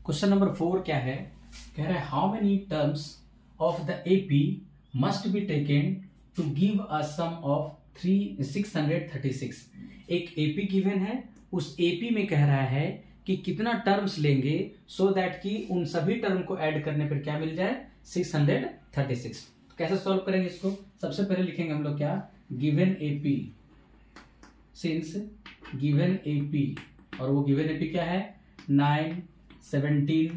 Question number 4 क्या है, कह रहा है how many terms of the AP must be taken to give a sum of 636। एक एपी गिवन है, उस एपी में कह रहा है कि कितना टर्म्स लेंगे सो दैट कि उन सभी टर्म को ऐड करने पर क्या मिल जाए 636। तो कैसे सॉल्व करेंगे इसको? सबसे पहले लिखेंगे हम लोग क्या, given AP, since given AP, और वो गिवन एपी क्या है 9, 17,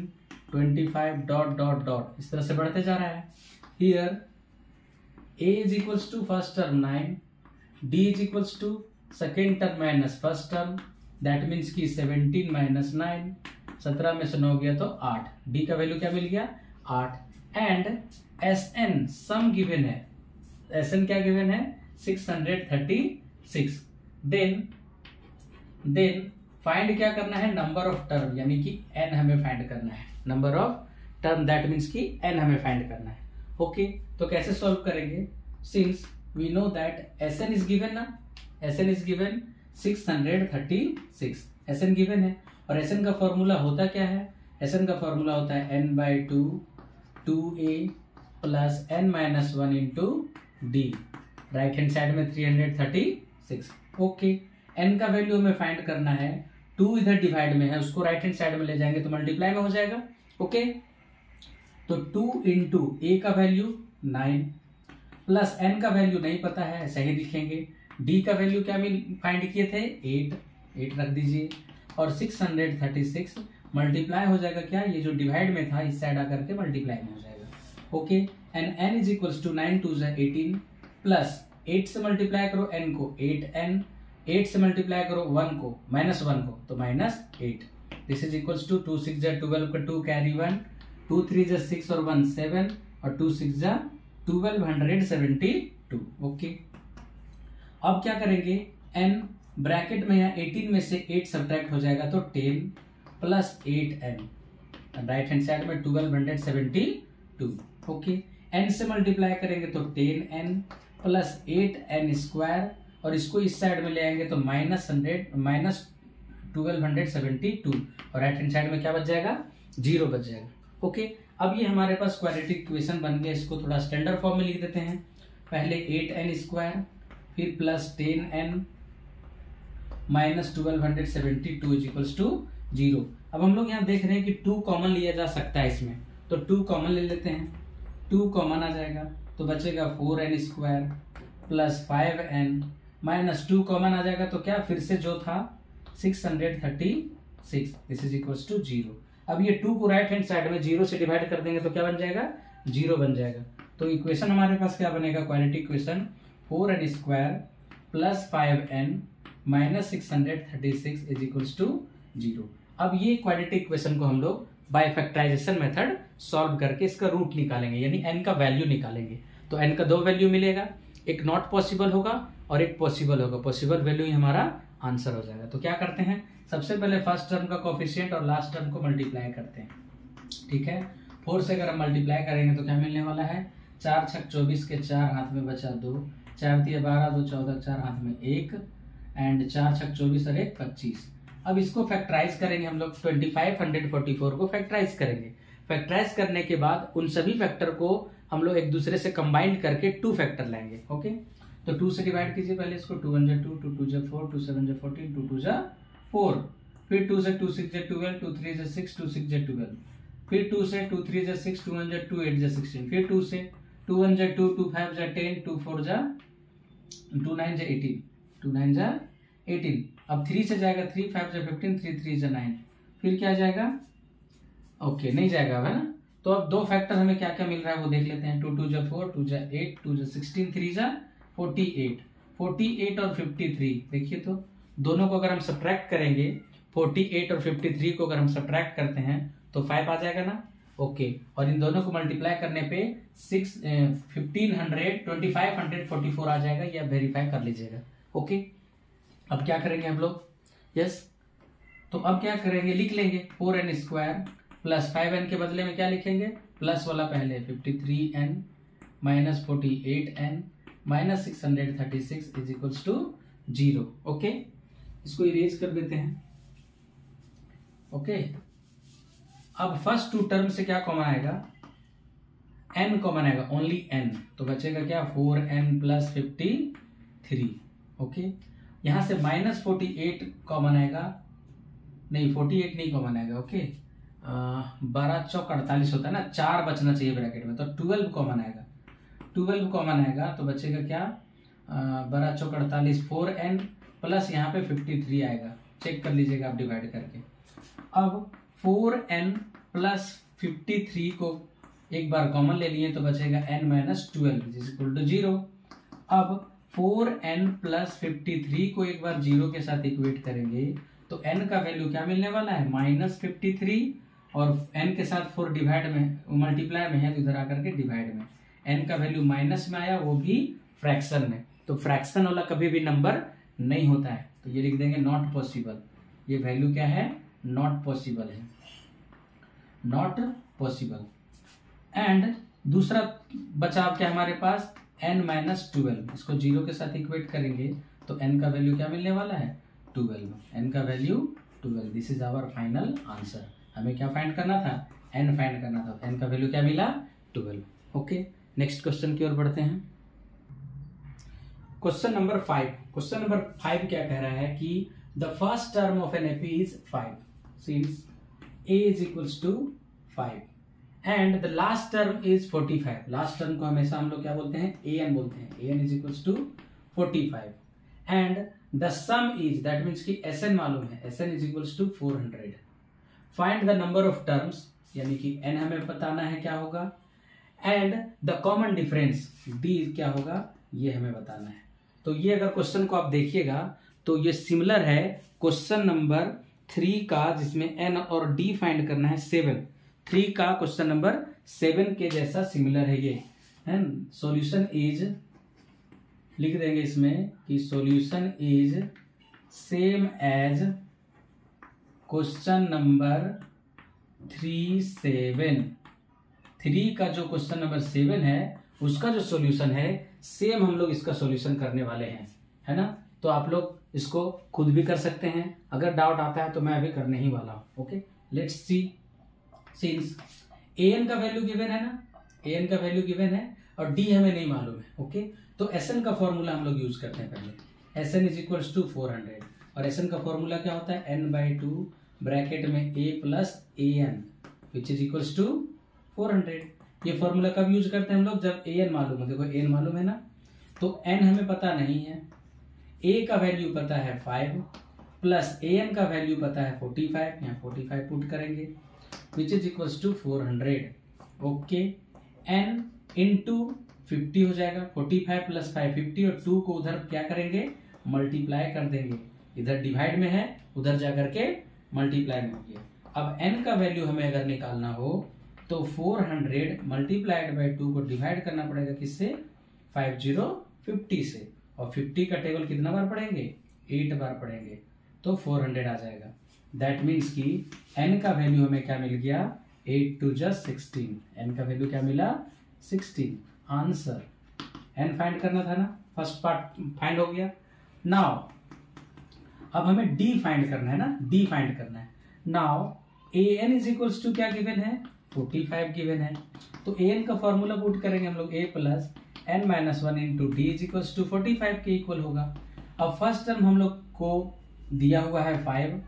25 डॉट डॉट डॉट इस तरह से बढ़ते जा रहा है। Here a is equals to first term 9, d is equals to second term minus first term, that means की 17 माइनस 9, 17 में से 9 गया तो 8, d का वैल्यू क्या मिल गया 8। एंड Sn सम गिवन है, Sn क्या गिवन है 636। देन फाइंड क्या करना है, नंबर ऑफ टर्म, यानी कि n हमें फाइंड करना है, number of term that means कि n हमें फाइंड करना है। ओके, तो कैसे सॉल्व करेंगे? Since we know that Sn is given ना, Sn is given 636, Sn given है, और Sn का फॉर्मूला होता क्या है, Sn का फॉर्मूला होता है n/2 2a plus n-1 into d, right hand side में 336। ओके, n का वैल्यू हमें फाइंड करना है, 2 इधर डिवाइड में है, उसको राइट हैंड साइड में ले जाएंगे तो मल्टीप्लाई में हो जाएगा। ओके, तो 2 इंटू a का वैल्यू 9 प्लस n का वैल्यू नहीं पता है, सही लिखेंगे, d का वैल्यू क्या फाइंड किए थे 8 रख दीजिए, और 636 मल्टीप्लाई हो जाएगा क्या, ये जो डिवाइड में था इस साइड आकर के मल्टीप्लाई में हो जाएगा। Okay, and n is equals to 9 2 18 plus 8 से मल्टीप्लाई करो n को 8n, 8 से मल्टीप्लाई करो 1 को -1 को तो -8, दिस इज इक्वल्स टू 2 6 12 का 2 कैरी 1, 2 3 6 और 1 7, और 2 6 1272। ओके, अब क्या करेंगे, n ब्रैकेट में यहाँ 18 में से 8 सब्ट्रैक्ट हो जाएगा तो 10 plus 8n, right hand side में 1272। ओके, n से मल्टीप्लाई करेंगे तो 10n प्लस 8n स्क्वायर, और इसको इस साइड में ले आएंगे तो -1272, और राइट हैंड साइड में क्या बच जाएगा 0 बच जाएगा। ओके, अब ये हमारे पास क्वाड्रेटिक इक्वेशन बन गया, इसको थोड़ा स्टैंडर्ड फॉर्म में लिख देते हैं। पहले 8n स्क्वायर, फिर plus 10n minus 1272 is equals to 0। अब हम लोग यहाँ देख रहे हैं कि 2 कॉमन लिया जा सकता है इसमें, तो 2 कॉमन ले लेते हैं, 2 कॉमन आ जाएगा तो बचेगा 4n square plus 5n minus 2 common आ जाएगा तो क्या फिर से जो था 636, दिस इज इक्वल्स टू 0। अब ये 2 को राइट हैंड साइड में 0 से डिवाइड कर देंगे तो क्या बन जाएगा 0 बन जाएगा। तो इक्वेशन हमारे पास क्या बनेगा, quadratic equation 4n square plus 5n minus 636 is equals to 0। अब ये क्वाड्रेटिक इक्वेशन को हम लोग बाय फैक्टराइजेशन मेथड सॉल्व करके इसका रूट निकालेंगे, यानी n का वैल्यू निकालेंगे। तो n का 2 वैल्यू मिलेगा, एक नॉट पॉसिबल होगा और एक पॉसिबल होगा, पॉसिबल वैल्यू ही हमारा आंसर हो जाएगा। तो क्या करते हैं, सबसे पहले फर्स्ट टर्म का कोफिशिएंट और लास्ट टर्म को मल्टीप्लाई करते हैं। ठीक है, 4 से अगर हम मल्टीप्लाई करेंगे तो क्या मिलने वाला है, 4 छक 24 के 4 हाथ में बचा 2, 4 दिए 12 2 14, 4 हाथ में 1, एंड 4 छक 24 और 1 25। अब इसको फैक्टराइज करेंगे हम लोग, 2544 को फैक्टराइज करेंगे। फैक्टराइज करने के बाद उन सभी फैक्टर को हम लोग एक दूसरे से कंबाइंड करके 2 फैक्टर लाएंगे। ओके, तो 2 से डिवाइड कीजिए पहले इसको, 2 1 2, 2 2 4, 2 7 14, 2 2 4, फिर 2 से 2 6 12, 2 3 6, 2 6 12, फिर 2 से 2 3 6, 2 1 2 8 16, फिर 2 से 2 1 2, 2 5 10, 2 4 2 9 18, 2 9 18। अब 3 से जाएगा 3 5 15, 3 3 9, फिर क्या जाएगा, ओके नहीं जाएगा है ना। तो अब 2 फैक्टर हमें क्या क्या मिल रहा है वो देख लेते हैं, 2 2 4, 2 8, 2 16, 3 48, 48 और 53। देखिए तो दोनों को अगर हम सब्ट्रैक्ट करेंगे, 48 और 53 को अगर हम सब्ट्रैक्ट करते हैं तो 5 आ जाएगा ना। ओके, और इन दोनों को मल्टीप्लाई करने पे 2544 आ जाएगा, या वेरीफाई कर लीजिएगा। ओके, अब क्या करेंगे हम लोग, यस तो अब क्या करेंगे, लिख लेंगे 4n स्क्वायर प्लस 5n के बदले में क्या लिखेंगे, प्लस वाला पहले 53n minus 48n minus 636 is equals to 0। Okay, इसको इरेज कर देते हैं। ओके, अब फर्स्ट टू टर्म से क्या कॉमन आएगा, n कॉमन आएगा, ओनली n, तो बचेगा क्या 4n प्लस 53। ओके, यहां से -48 कॉमन आएगा, नहीं 48 नहीं कॉमन आएगा। ओके, 12 चौक 48 होता है ना, 4 बचना चाहिए ब्रैकेट में, तो 12 कॉमन आएगा, 12 कॉमन आएगा तो बचेगा क्या 12 चौक 48, 4n प्लस यहाँ पे 53 आएगा, चेक कर लीजिएगा आप डिवाइड करके। अब 4n प्लस 53 को एक बार कॉमन ले लिए तो बचेगा n minus 12 is equal to 0। अब 4n प्लस 53 को एक बार 0 के साथ इक्वेट करेंगे तो n का वैल्यू क्या मिलने वाला है -53, और n के साथ 4 डिवाइड में मल्टीप्लाई में है तो इधर आकर के डिवाइड में, n का वैल्यू माइनस में आया, वो भी फ्रैक्शन में, तो फ्रैक्शन वाला कभी भी नंबर नहीं होता है, तो ये लिख देंगे नॉट पॉसिबल। ये वैल्यू क्या है, नॉट पॉसिबल है, नॉट पॉसिबल। एंड दूसरा बचाव क्या हमारे पास n माइनस 12, इसको 0 के साथ इक्वेट करेंगे तो n का वैल्यू क्या मिलने वाला है 12, n का value 12। This is our final answer. हमें क्या फाइंड करना था, n फाइंड करना था, n का वैल्यू क्या मिला 12। ओके, नेक्स्ट क्वेश्चन की ओर बढ़ते हैं। क्वेश्चन नंबर 5, क्वेश्चन नंबर 5 क्या कह रहा है कि the first term of an AP is 5 since a is equals to 5 and the last term is 45। Last term को हमेशा हम लोग क्या बोलते हैं, an बोलते हैं, an is equals to 45 and the sum is, that means कि sn मालूम है, sn is equals to 400। Find the number of terms, यानी कि n हमें बताना है क्या होगा, and the common difference d क्या होगा ये हमें बताना है। तो ये अगर क्वेश्चन को आप देखिएगा तो ये सिमिलर है क्वेश्चन नंबर 3 का, जिसमें n और d फाइंड करना है 7। 3 का क्वेश्चन नंबर 7 के जैसा सिमिलर है ये, है। सॉल्यूशन इज, लिख देंगे इसमें कि solution is same as question number 3 का जो क्वेश्चन नंबर 7 है उसका जो सॉल्यूशन है सेम हम लोग इसका सॉल्यूशन करने वाले हैं, है ना। तो आप लोग इसको खुद भी कर सकते हैं, अगर डाउट आता है तो मैं अभी करने ही वाला हूं। Okay, let's see. Since an का वैल्यू गिवन है ना, an का वैल्यू गिवन है और d हमें नहीं मालूम है। ओके, तो sn का फॉर्मूला हम लोग यूज करते हैं पहले, sn इज इक्वल्स टू 400, और sn का फॉर्मूला क्या होता है n/2 ब्रैकेट में a plus an which is equals to 400। ये फॉर्मूला कब यूज करते हैं हम लोग, जब an मालूम है। देखो n मालूम है ना, तो n हमें पता नहीं है, a का वैल्यू पता है 5 प्लस an का वैल्यू पता है 45, यहाँ 45 पुट करेंगे which is equals to 400। Okay, n into 50 हो जाएगा, 45 प्लस 5 50, और 2 को उधर क्या करेंगे मल्टीप्लाई कर देंगे, इधर डिवाइड में है उधर जाकर के मल्टीप्लाई में हो गया। अब n का वैल्यू हमें अगर निकालना हो तो 400 मल्टीप्लाइड बाई 2 को डिवाइड करना पड़ेगा किससे, 50 से, और 50 का टेबल कितना बार पढ़ेंगे 8 बार पढ़ेंगे, तो 400 आ जाएगा। दैट मीन्स कि n का वैल्यू हमें क्या मिल गया 8 2 just 16, n का वैल्यू क्या मिला 16। आंसर n फाइंड करना था ना, फर्स्ट पार्ट फाइंड हो गया। नाउ अब हमें d फाइंड करना है ना, d फाइंड करना है। Now an is equals to क्या गिवन है 45 गिवन है, तो an का फॉर्मूला पुट करेंगे हम लोग a plus n minus 1 into d is equals to 45 के इक्वल होगा। अब फर्स्ट टर्म हम लोग को दिया हुआ है 5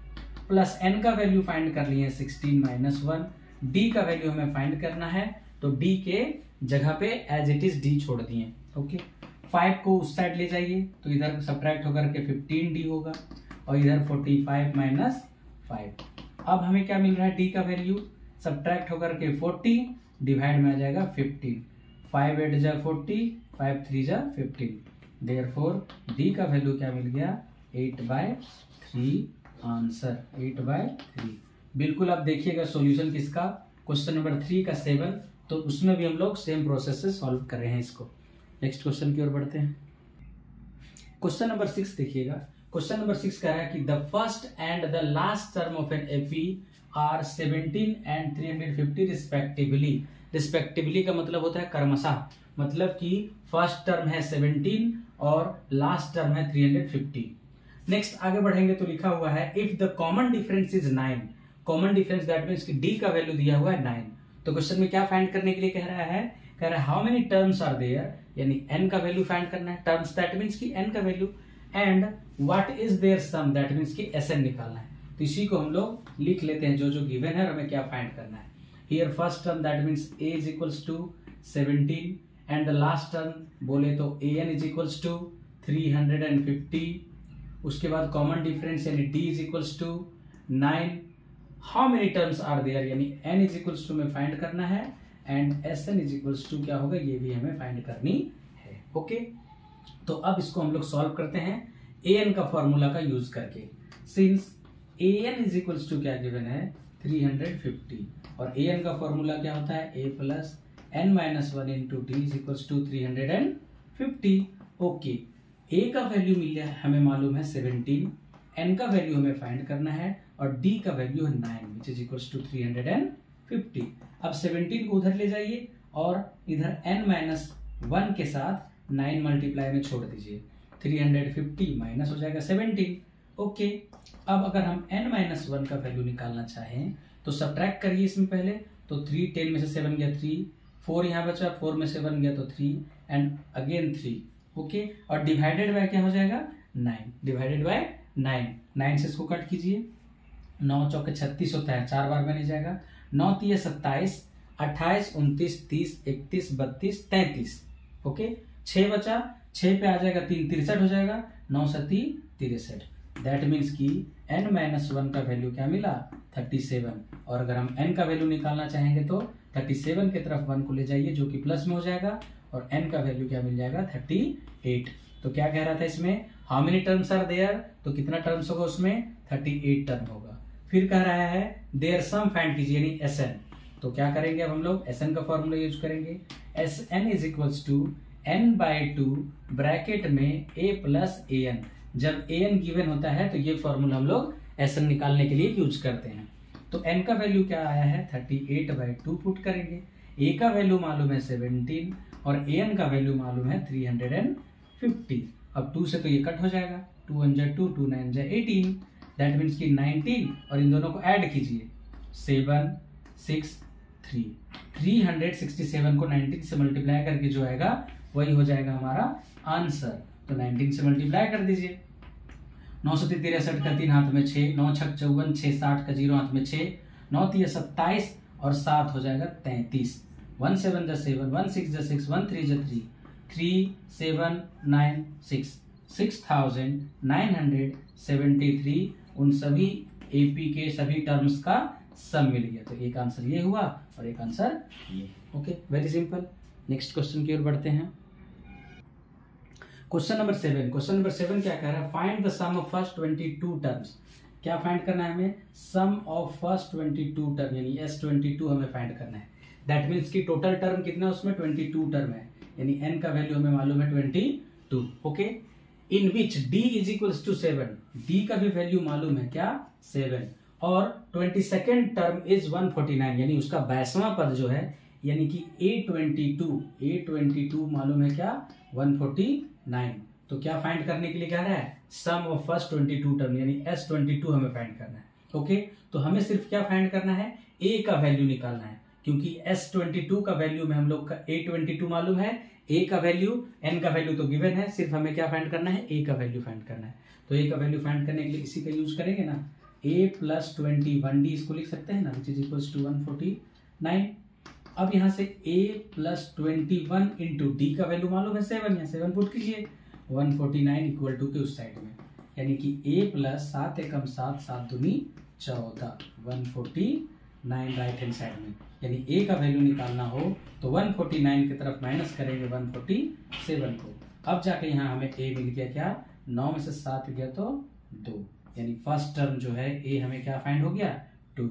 प्लस n का वैल्यू फाइंड कर लिए 16 माइनस 1, d का वैल्यू हमें फाइंड करना है, तो d के जगह पे एज इट इज d छोड़ दिए। ओके, 5 को उस साइड ले जाइए तो इधर सब्ट्रैक्ट होकर के 15d होगा, और इधर 45 माइनस 5। अब हमें क्या मिल रहा है d का वैल्यू, सब्ट्रैक्ट होकर के 40 डिवाइड में आ जाएगा 15, 5 8 जा 40, 5 3 जा 15, देयरफॉर d का वैल्यू क्या मिल गया 8/3। आंसर 8/3। बिल्कुल आप देखिएगा सॉल्यूशन किसका, क्वेश्चन नंबर 3 का 7, तो उसमें भी हम लोग सेम प्रोसेस से सॉल्व कर रहे हैं इसको। नेक्स्ट क्वेश्चन की ओर बढ़ते हैं। क्वेश्चन नंबर 6 देखिएगा, क्वेश्चन नंबर 6 कह रहा है कि the first and the last term of an AP are 17 and 350 respectively. Respectively का मतलब होता है क्रमशः, मतलब कि फर्स्ट टर्म है 17 और लास्ट टर्म है 350। नेक्स्ट आगे बढ़ेंगे तो लिखा हुआ है if the common difference is 9 common difference that means कि डी का वैल्यू दिया हुआ है 9। तो क्वेश्चन में क्या फाइंड करने के लिए कह रहा है, कह रहा है how many terms are there, यानी n का वैल्यू फाइंड करना है, टर्म्स दैट मीन्स कि n का value, and what is their sum that means कि Sn निकालना है। तो इसी को हम लोग लिख लेते हैं जो जो गिवन है और हमें क्या फाइंड करना है। Here first term that means a is equals to 17 and the last term बोले तो an इज इक्वल्स टू 350। उसके बाद कॉमन डिफरेंस यानी d is equals to 9। How many terms are there, यानी n इज इक्वल्स टू में find करना है, and Sn is equals to क्या होगा ये भी हमें फाइंड करनी है। ओके, तो अब इसको हम लोग सॉल्व करते हैं an का फॉर्मूला का यूज करके। Since an is equals to क्या गिवन है 350, और an का फॉर्मूला क्या होता है a plus n minus 1 into d is equals to 350। Okay, a का वैल्यू मिल गया हमें मालूम है 17, n का वैल्यू हमें फाइंड करना है और d का वैल्यू है 9 विच इज इक्वल्स टू 350। अब 17 को उधर ले जाइए और इधर n माइनस 1 के साथ 9 मल्टीप्लाई में छोड़ दीजिए, 350 माइनस हो जाएगा 17। ओके, अब अगर हम n माइनस 1 का वैल्यू निकालना चाहें तो सब्ट्रैक्ट करिए इसमें पहले, तो 3 10 में से 7 गया 3, 4 यहाँ बचा, 4 में से 1 गया तो 3 एंड अगेन 3। ओके, और डिवाइडेड बाय क्या हो जाएगा 9, डिवाइडेड बाय 9 से इसको कट कीजिए, 9 चौके 36 होता है, 4 बार में नहीं जाएगा, 9 तिये 27, 28 29 30 31 32 33। ओके, 6 बचा, 6 पे आ जाएगा 3 63 हो जाएगा, 9 से 3 63। दैट मीन्स कि n माइनस 1 का वैल्यू क्या मिला 37, और अगर हम n का वैल्यू निकालना चाहेंगे तो 37 की तरफ 1 को ले जाइए जो कि प्लस में हो जाएगा, और n का वैल्यू क्या मिल जाएगा 38। तो क्या कह रहा था इसमें, how many terms are there, तो कितना टर्म्स होगा उसमें 38 टर्म होगा। फिर कह रहा है देयर सम फाइंड कीजिए यानी Sn, तो क्या करेंगे अब हम लोग Sn का फॉर्मूला यूज करेंगे, Sn is equals to n by 2 bracket में a प्लस an। जब an गिवन होता है तो ये फॉर्मूला हम लोग Sn निकालने के लिए यूज करते हैं। तो n का वैल्यू क्या आया है 38 बाई 2 पुट करेंगे, a का वैल्यू मालूम है 17 और an का वैल्यू मालूम है 350। अब 2 से तो ये कट हो जाएगा, 2 1 जा 2 2 9 जा 18, दैट मीन्स कि 19, और इन दोनों को ऐड कीजिए 7 6 3, 367 को 19 से मल्टीप्लाई करके जो आएगा वही हो जाएगा हमारा आंसर। तो 19 से मल्टीप्लाई कर दीजिए, 9 से 63 का 3 हाथ में 6, 9 छक 54, 6 60 का 0 हाथ में 6, 9 तिये 27 और 7 हो जाएगा 33, 1 7 जा 7, 1 6 जा 6, 1 3 जा 3, 3 7 9 6, 6973 उन सभी एपी के सभी टर्म्स का सम मिल गया। तो एक आंसर ये हुआ और एक आंसर ये। Okay, very simple. Next question की ओर बढ़ते हैं। क्वेश्चन नंबर 7, क्वेश्चन नंबर 7 क्या कह रहा है, find the sum of first 22 terms. क्या फाइंड करना है हमें, सम ऑफ फर्स्ट 22 टर्म यानी S22 हमें फाइंड करना है। दैट मीन्स की टोटल टर्म कितना है उसमें 22 टर्म है, यानी n का वैल्यू हमें मालूम है 22। Okay, in which d is equals to 7, d का भी वैल्यू मालूम है क्या 7, और 22nd टर्म इज 149 यानी उसका 22वां पद जो है यानी कि A22 मालूम है क्या 149। तो क्या फाइंड करने के लिए कह रहा है, सम ऑफ फर्स्ट 22 टर्म यानी S22 हमें फाइंड करना है। ओके, तो हमें सिर्फ क्या फाइंड करना है, a का वैल्यू निकालना है, क्योंकि S22 का वैल्यू में हम लोग का A22 मालूम है, a का वैल्यू, n का वैल्यू तो गिवन है, सिर्फ हमें क्या फाइंड करना है, a का वैल्यू फाइंड करना है। तो a का वैल्यू फाइंड करने के लिए इसी का यूज करेंगे ना, a प्लस 21d इसको लिख सकते हैं ना, विच इज इक्वल्स टू 149। अब यहाँ से a प्लस 21 इंटू डी का वैल्यू मालूम है 7, यहाँ 7 पुट कीजिए, 149 इक्वल टू के उस साइड में, यानी कि a प्लस 7 एकम 7 7 दूनी 14, 149 राइट हैंड साइड में। यानी a का वैल्यू निकालना हो तो 149 की तरफ माइनस करेंगे 147 को। अब जाके यहाँ हमें a मिल गया क्या, 9 में से 7 गया तो 2, यानी फर्स्ट टर्म जो है a हमें क्या फाइंड हो गया 2।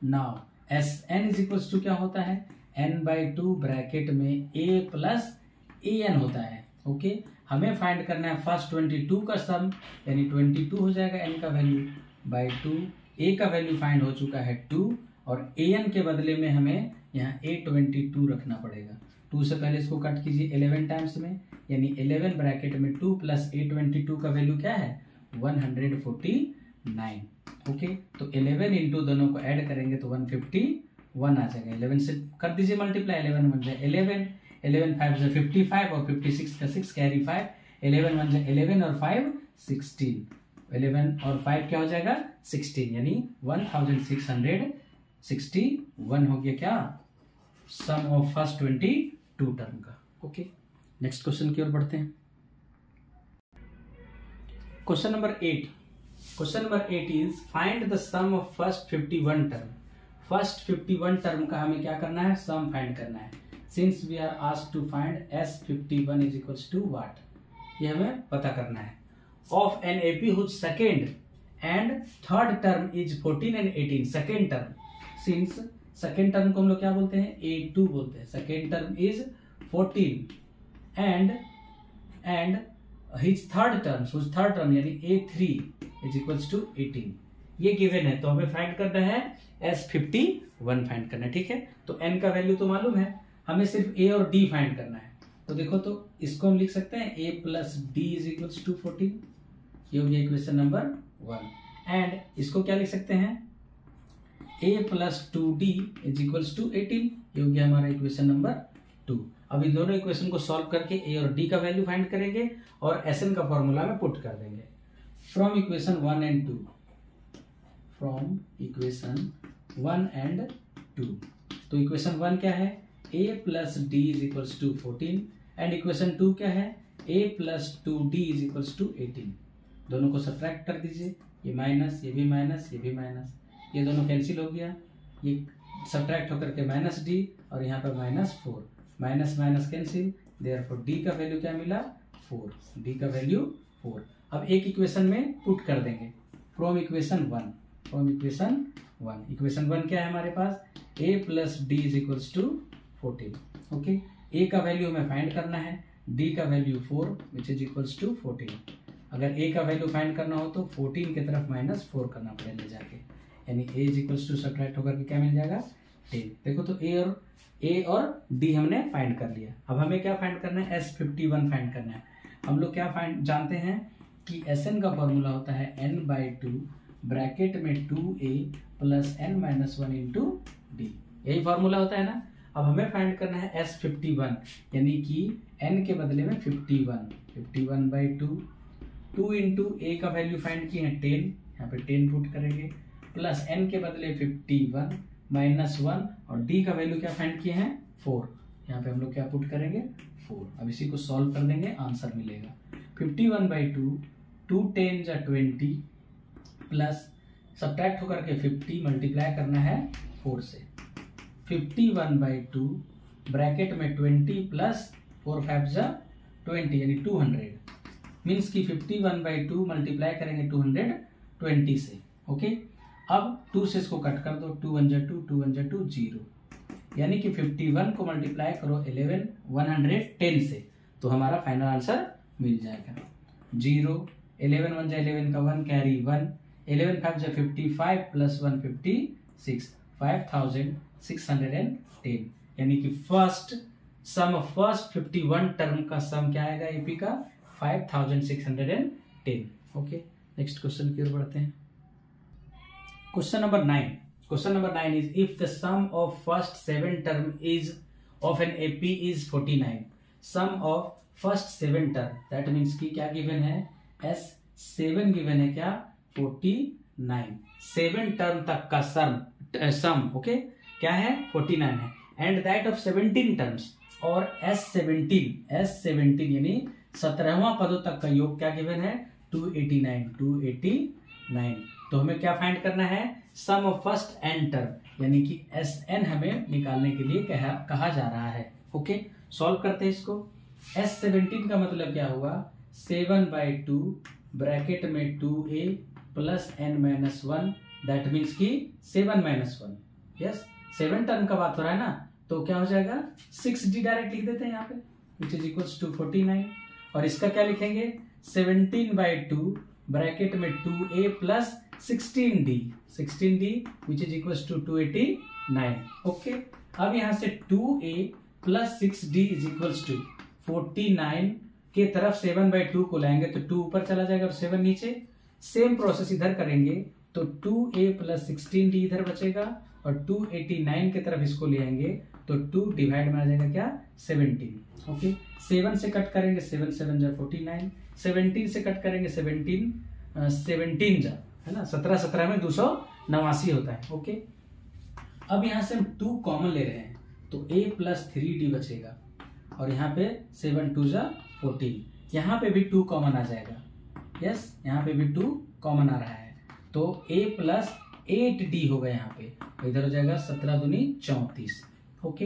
Now Sn is equals to क्या होता है, n/2 ब्रैकेट में a प्लस an होता है। ओके, हमें फाइंड करना है फर्स्ट 22 का सम, यानी 22 हो जाएगा n का वैल्यू बाई 2, a का वैल्यू फाइंड हो चुका है 2, और an के बदले में हमें यहाँ A22 रखना पड़ेगा। 2 से पहले इसको कट कीजिए 11 टाइम्स में, यानी 11 ब्रैकेट में 2 प्लस A22 का वैल्यू क्या है 149। ओके, तो 11 इंटू दोनों को ऐड करेंगे तो 151 आ जाएगा। 11 से कर दीजिए मल्टीप्लाई, 11 बन जाए 11, 11 5 से 55 और 56 का 6 कैरी 5, 11 बन जाए 11 और 5 16, 11 और 5 क्या हो जाएगा 16, यानी 1661 हो गया क्या सम ऑफ फर्स्ट 22 टर्म का। ओके, नेक्स्ट क्वेश्चन की ओर बढ़ते हैं। Question number 8 is find the sum of first 51 term. First 51 term का हमें क्या करना है, सम फाइंड करना है। Since we are asked to find S51 is equals to what, ये हमें पता करना है। Of an AP whose second and third term is 14 and 18। Second term, since second term को हम लोग क्या बोलते हैं, A2 बोलते हैं। Second term is 14 and his third term यानी A3 इज इक्वल्स टू 18। ये गिवन है, तो हमें फाइंड करना है S51 फाइंड करना है। ठीक है, तो n का वैल्यू तो मालूम है, हमें सिर्फ A और D फाइंड करना है। तो देखो, तो इसको हम लिख सकते हैं A plus D is equals to 14, ये हो गया इक्वेशन नंबर 1। एंड इसको क्या लिख सकते हैं, A plus 2D is equals to 18, ये हो गया हमारा इक्वेशन नंबर 2। अब इन दोनों इक्वेशन को सॉल्व करके A और D का वैल्यू फाइंड करेंगे और Sn का फॉर्मूला में पुट कर देंगे। From equation 1 and 2, from equation 1 and 2, तो इक्वेशन 1 क्या है, A plus D is equals to 14 and equation 2 क्या है, A plus 2D is equals to 18। दोनों को सब्ट्रैक्ट कर दीजिए, ये माइनस, ये भी माइनस, ये भी माइनस, ये दोनों कैंसिल हो गया, ये सब्ट्रैक्ट होकर के माइनस D और यहाँ पर -4, minus minus cancel, therefore D का वैल्यू क्या मिला 4, D का वैल्यू 4। अब एक इक्वेशन में पुट कर देंगे फ्रॉम इक्वेशन 1, इक्वेशन 1 क्या है हमारे पास, A plus D is equals to 14। Okay, A का वैल्यू हमें फाइंड करना है, D का value 4 which is equals to 14। अगर A का वैल्यू फाइंड करना हो तो 14 की तरफ -4 करना पड़ेगा ले जाके, यानी A is equals to subtract होकर के क्या मिल जाएगा 10। देखो, तो A और D हमने फाइंड कर लिया। अब हमें क्या फाइंड करना है, S51 फाइंड करना है। हम लोग क्या फाइंड जानते हैं कि Sn का फॉर्मूला होता है n/2 ब्रैकेट में 2A plus n-1 into D, यही फॉर्मूला होता है ना। अब हमें फाइंड करना है S51, यानी कि n के बदले में 51/2, 2 इंटू A का वैल्यू फाइंड किए हैं 10, यहाँ पे 10 पुट करेंगे, प्लस n के बदले 51 -1 और D का वैल्यू क्या फाइंड किए हैं 4, यहाँ पे हम लोग क्या पुट करेंगे 4। अब इसी को सॉल्व कर देंगे, आंसर मिलेगा 51/2, 2 10 जा 20 प्लस सब्ट्रैक्ट होकर के 50 मल्टीप्लाई करना है 4 से, 51/2 ब्रैकेट में 20 प्लस 4 5 जा 20 यानी 200, मीन्स की 51/2 मल्टीप्लाई करेंगे 220 से। ओके, अब 2 से इसको कट कर दो, 2 1 जा 2, 2 1 जा 2 0, यानी कि 51 को मल्टीप्लाई करो 110 से, तो हमारा फाइनल आंसर मिल जाएगा 0, 11 1 जा 11 का 1 कैरी 1, 11 5 जा 55 प्लस 1 56, 5610, यानी कि first sum of first 51 term का सम क्या आएगा एपी का 5610। ओके, नेक्स्ट क्वेश्चन की ओर बढ़ते हैं। Question number 9 is if the sum of first 7 term is of an AP is 49, sum of first 7 term, that means की क्या गिवन है, S7 गिवन है क्या 49, 7 टर्म तक का सम ओके क्या है 49 है, एंड दैट ऑफ 17 टर्म्स, और S17 यानी 17वां पदों तक का योग क्या गिवन है 289। तो हमें क्या फाइंड करना है, सम ऑफ फर्स्ट n टर्म, यानी कि Sn हमें निकालने के लिए कहा जा रहा है। ओके, सॉल्व करते हैं इसको। S17 का मतलब क्या हुआ, 7/2 ब्रैकेट में 2a plus n-1, that means की 7-1, यस 7 टर्म का बात हो रहा है ना, तो क्या हो जाएगा 6d डायरेक्ट लिख देते हैं यहाँ पे, विच इज इक्वल्स टू 49, और इसका क्या लिखेंगे 17/2 ब्रैकेट में 2a plus 16d which is equals to 289। Okay, अब यहाँ से 2a plus 6d is equals to 49 के तरफ 7/2 को लाएंगे तो 2 ऊपर चला जाएगा और 7 नीचे। सेम प्रोसेस इधर करेंगे तो 2a प्लस 16d इधर बचेगा और 289 की तरफ इसको ले आएंगे तो 2 डिवाइड में आ जाएगा क्या 17। ओके 7 से कट करेंगे 7 7 जा 49, 17 से कट करेंगे 17 जा है ना 17 17 में 289 होता है। ओके अब यहां से हम 2 कॉमन ले रहे हैं तो a प्लस 3d बचेगा और यहाँ पे 7 2 जा 14, यहाँ पे भी 2 कॉमन आ जाएगा। यस यहाँ पे भी 2 कॉमन आ रहा है तो a प्लस 8d होगा यहाँ पे, इधर हो जाएगा 17 दूनी 34। ओके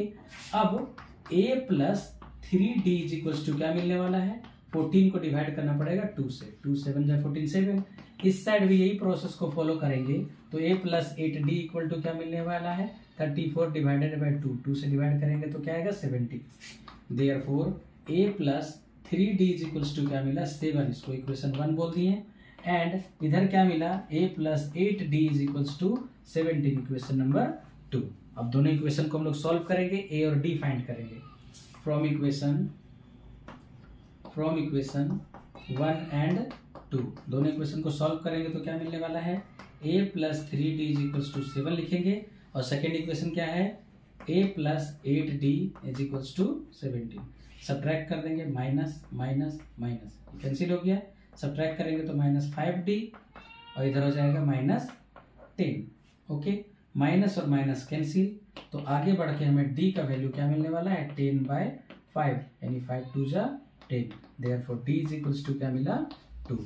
अब a plus 3d is equals to क्या मिलने वाला है 14 को डिवाइड करना पड़ेगा 2 से, 2 7 जा 14 7। इस साइड भी यही प्रोसेस को फॉलो करेंगे तो a plus 8d equal to क्या मिलने वाला है 34 डिवाइडेड बाई 2, 2 से डिवाइड करेंगे तो क्या आएगा 70। Therefore a plus 3d is equals to क्या मिला 7, इसको इक्वेशन 1 बोल दिए। एंड इधर क्या मिला a plus 8d is equals to 17, equation number 2। अब दोनों इक्वेशन को हम लोग सॉल्व करेंगे, a और d फाइंड करेंगे। फ्रॉम इक्वेशन 1 एंड 2 दोनों इक्वेशन को सॉल्व करेंगे तो क्या मिलने वाला है a plus 3d is equals to 7 लिखेंगे और सेकेंड इक्वेशन क्या है a plus 8d is equals to 17। Subtract कर देंगे माइनस माइनस माइनस कैंसिल हो गया, सब्ट्रैक्ट करेंगे तो माइनस 5d और इधर हो जाएगा माइनस 10। ओके माइनस और माइनस कैंसिल तो आगे बढ़ के हमें d का वैल्यू क्या मिलने वाला है 10/5 यानी 5 2 जा 10। Therefore d is equals to क्या मिला 2।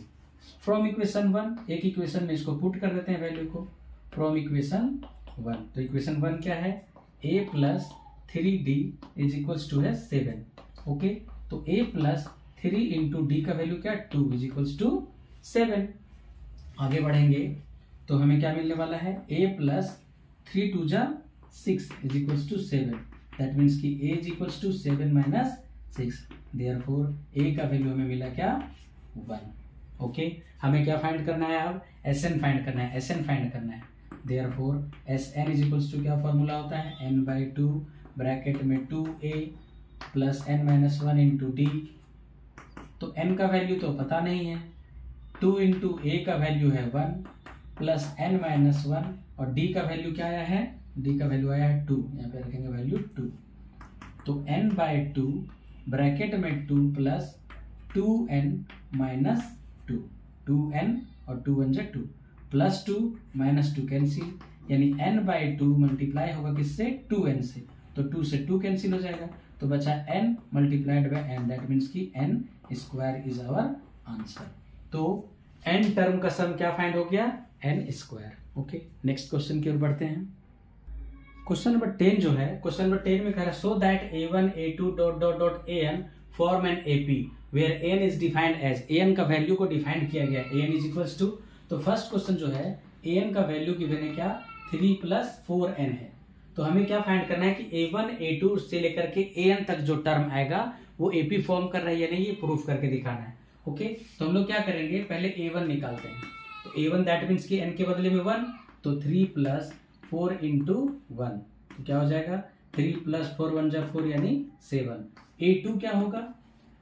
फ्रॉम इक्वेशन 1 एक इक्वेशन में इसको पुट कर देते हैं वैल्यू को। फ्रॉम इक्वेशन 1 तो इक्वेशन 1 क्या है a plus 3d is equals to है 7। ओके तो a प्लस 3 इंटू डी का वैल्यू क्या 2 इज इक्वल्स टू 7। आगे बढ़ेंगे तो हमें क्या मिलने वाला है a प्लस 3 2 जा 6 is equals to 7। That means कि a is equals to 7 minus 6। Therefore a का वैल्यू हमें मिला क्या 1। ओके हमें क्या फाइंड करना है अब Sn फाइंड करना है, Sn फाइंड करना है। Therefore Sn is equals to क्या फॉर्मूला होता है n/2 ब्रैकेट में 2a plus n minus 1 into d. तो n का वैल्यू तो पता नहीं है, 2 इंटू a का वैल्यू है 1 प्लस n माइनस 1 और d का वैल्यू क्या आया है d का वैल्यू आया है 2, यहाँ पे रखेंगे वैल्यू 2। तो n/2 ब्रैकेट में 2 प्लस 2n माइनस 2, 2n और 2 1 जा 2 प्लस 2 माइनस 2 कैंसिल यानी n/2 मल्टीप्लाई होगा किससे 2n से, तो 2 से 2 कैंसिल हो जाएगा तो बचा n multiplied by n। That means कि n square is our answer. तो n टर्म का सम क्या फाइंड हो गया n square. Okay next question की ओर बढ़ते हैं। क्वेश्चन नंबर 10 जो है क्वेश्चन नंबर 10 में कह रहा है so that a1 a2 dot dot dot an form an AP where an is defined as, an का वैल्यू को डिफाइंड किया गया an इज इक्वल्स टू। तो फर्स्ट क्वेश्चन जो है an का वैल्यू गिवन है क्या 3 प्लस 4n है। तो हमें क्या फाइंड करना है कि a1 a2 से लेकर के an तक जो टर्म आएगा वो AP फॉर्म कर रहा है या नहीं, ये प्रूफ करके दिखाना है। ओके तो हम लोग क्या करेंगे पहले a1 निकालते हैं। तो a1 दैट मीन्स कि n के बदले में 1 तो 3 प्लस 4 इंटू 1 तो क्या हो जाएगा 3 प्लस 4 1 जा 4 यानी 7। a2 क्या होगा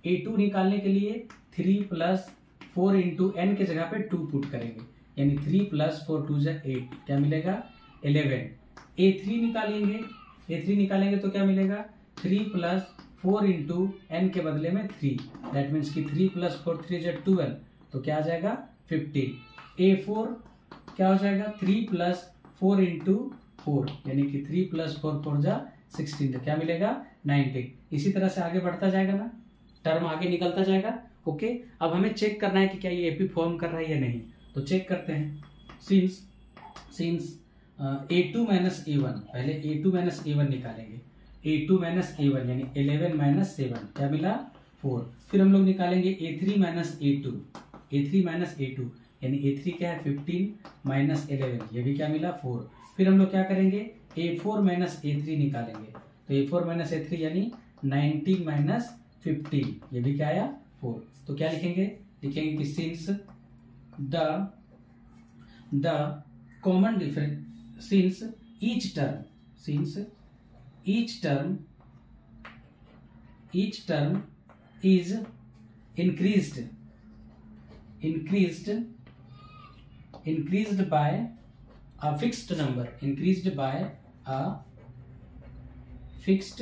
a2 निकालने के लिए 3 प्लस 4 इंटू n के जगह पे 2 पुट करेंगे यानी 3 प्लस 4 2 जा 8 क्या मिलेगा 11। a3 निकालेंगे तो क्या मिलेगा 3 प्लस 4 इंटू n के बदले में 3 दैट मीन्स कि 3 प्लस 4 3 जा 12 तो क्या आ जाएगा 15। a4 क्या हो जाएगा 3 प्लस 4 इंटू 4 यानी कि 3 प्लस 4 4 जा 16 तो क्या मिलेगा 19। इसी तरह से आगे बढ़ता जाएगा ना, टर्म आगे निकलता जाएगा। ओके अब हमें चेक करना है कि क्या ये AP फॉर्म कर रहा है या नहीं, तो चेक करते हैं। सिंस a2 माइनस a1 पहले a2 माइनस a1 निकालेंगे, a2 माइनस a1 यानी 11 माइनस 7 क्या मिला 4। फिर हम लोग निकालेंगे a3 minus a2, a3 minus a2 यानी a3 क्या है 15 माइनस 11 ये भी क्या मिला 4। फिर हम लोग क्या करेंगे a4 माइनस a3 निकालेंगे, तो a4 माइनस a3 यानी 19 माइनस 15 ये भी क्या आया 4। तो क्या लिखेंगे कि since the common difference since each term is increased increased by a fixed number, increased by a fixed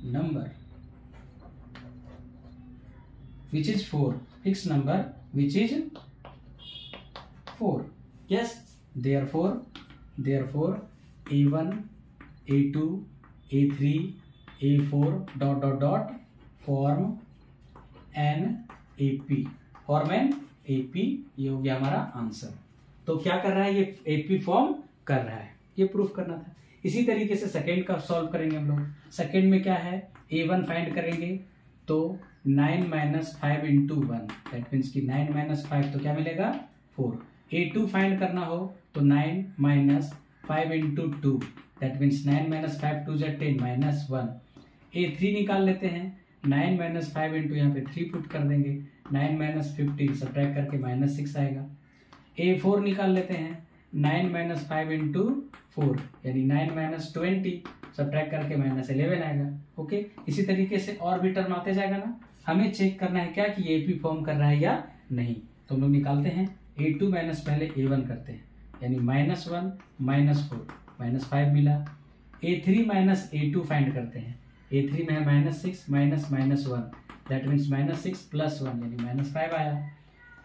number which is 4, fixed number which is 4. Yes, therefore a1, a2, a3, a4 dot dot dot form an AP, form an AP, ये हो गया हमारा answer. तो क्या कर रहा है, ये AP फॉर्म कर रहा है, ये प्रूफ करना था। इसी तरीके से सेकेंड का सॉल्व करेंगे हम लोग। सेकेंड में क्या है, A1 फाइंड करेंगे तो 9 माइनस 5 इंटू 1, दैट मीन्स की 9 माइनस 5 तो क्या मिलेगा 4। A2 फाइंड करना हो तो 9 minus 5 into 2, that means 9 minus 5 2 जा 10 माइनस 1। A3 निकाल लेते हैं, 9 माइनस 5 इंटू यहाँ पे 3 पुट कर देंगे, 9 माइनस 15 सब्ट्रैक्ट करके माइनस 6 आएगा। A4 निकाल लेते हैं, 9 माइनस 5 इंटू 4 यानी 9 माइनस 20 सब्ट्रैक्ट करके माइनस 11 आएगा। ओके, इसी तरीके से और भी टर्म आते जाएगा ना। हमें चेक करना है क्या कि ये AP फॉर्म कर रहा है या नहीं। तो हम लोग निकालते हैं, A2 माइनस पहले A1 करते हैं, यानी माइनस 1 माइनस 4 माइनस 5 मिला। A3 माइनस A2 फाइंड करते हैं, A3 में है minus 6 minus minus 1, that means minus 6 plus 1 यानी माइनस 5 आया।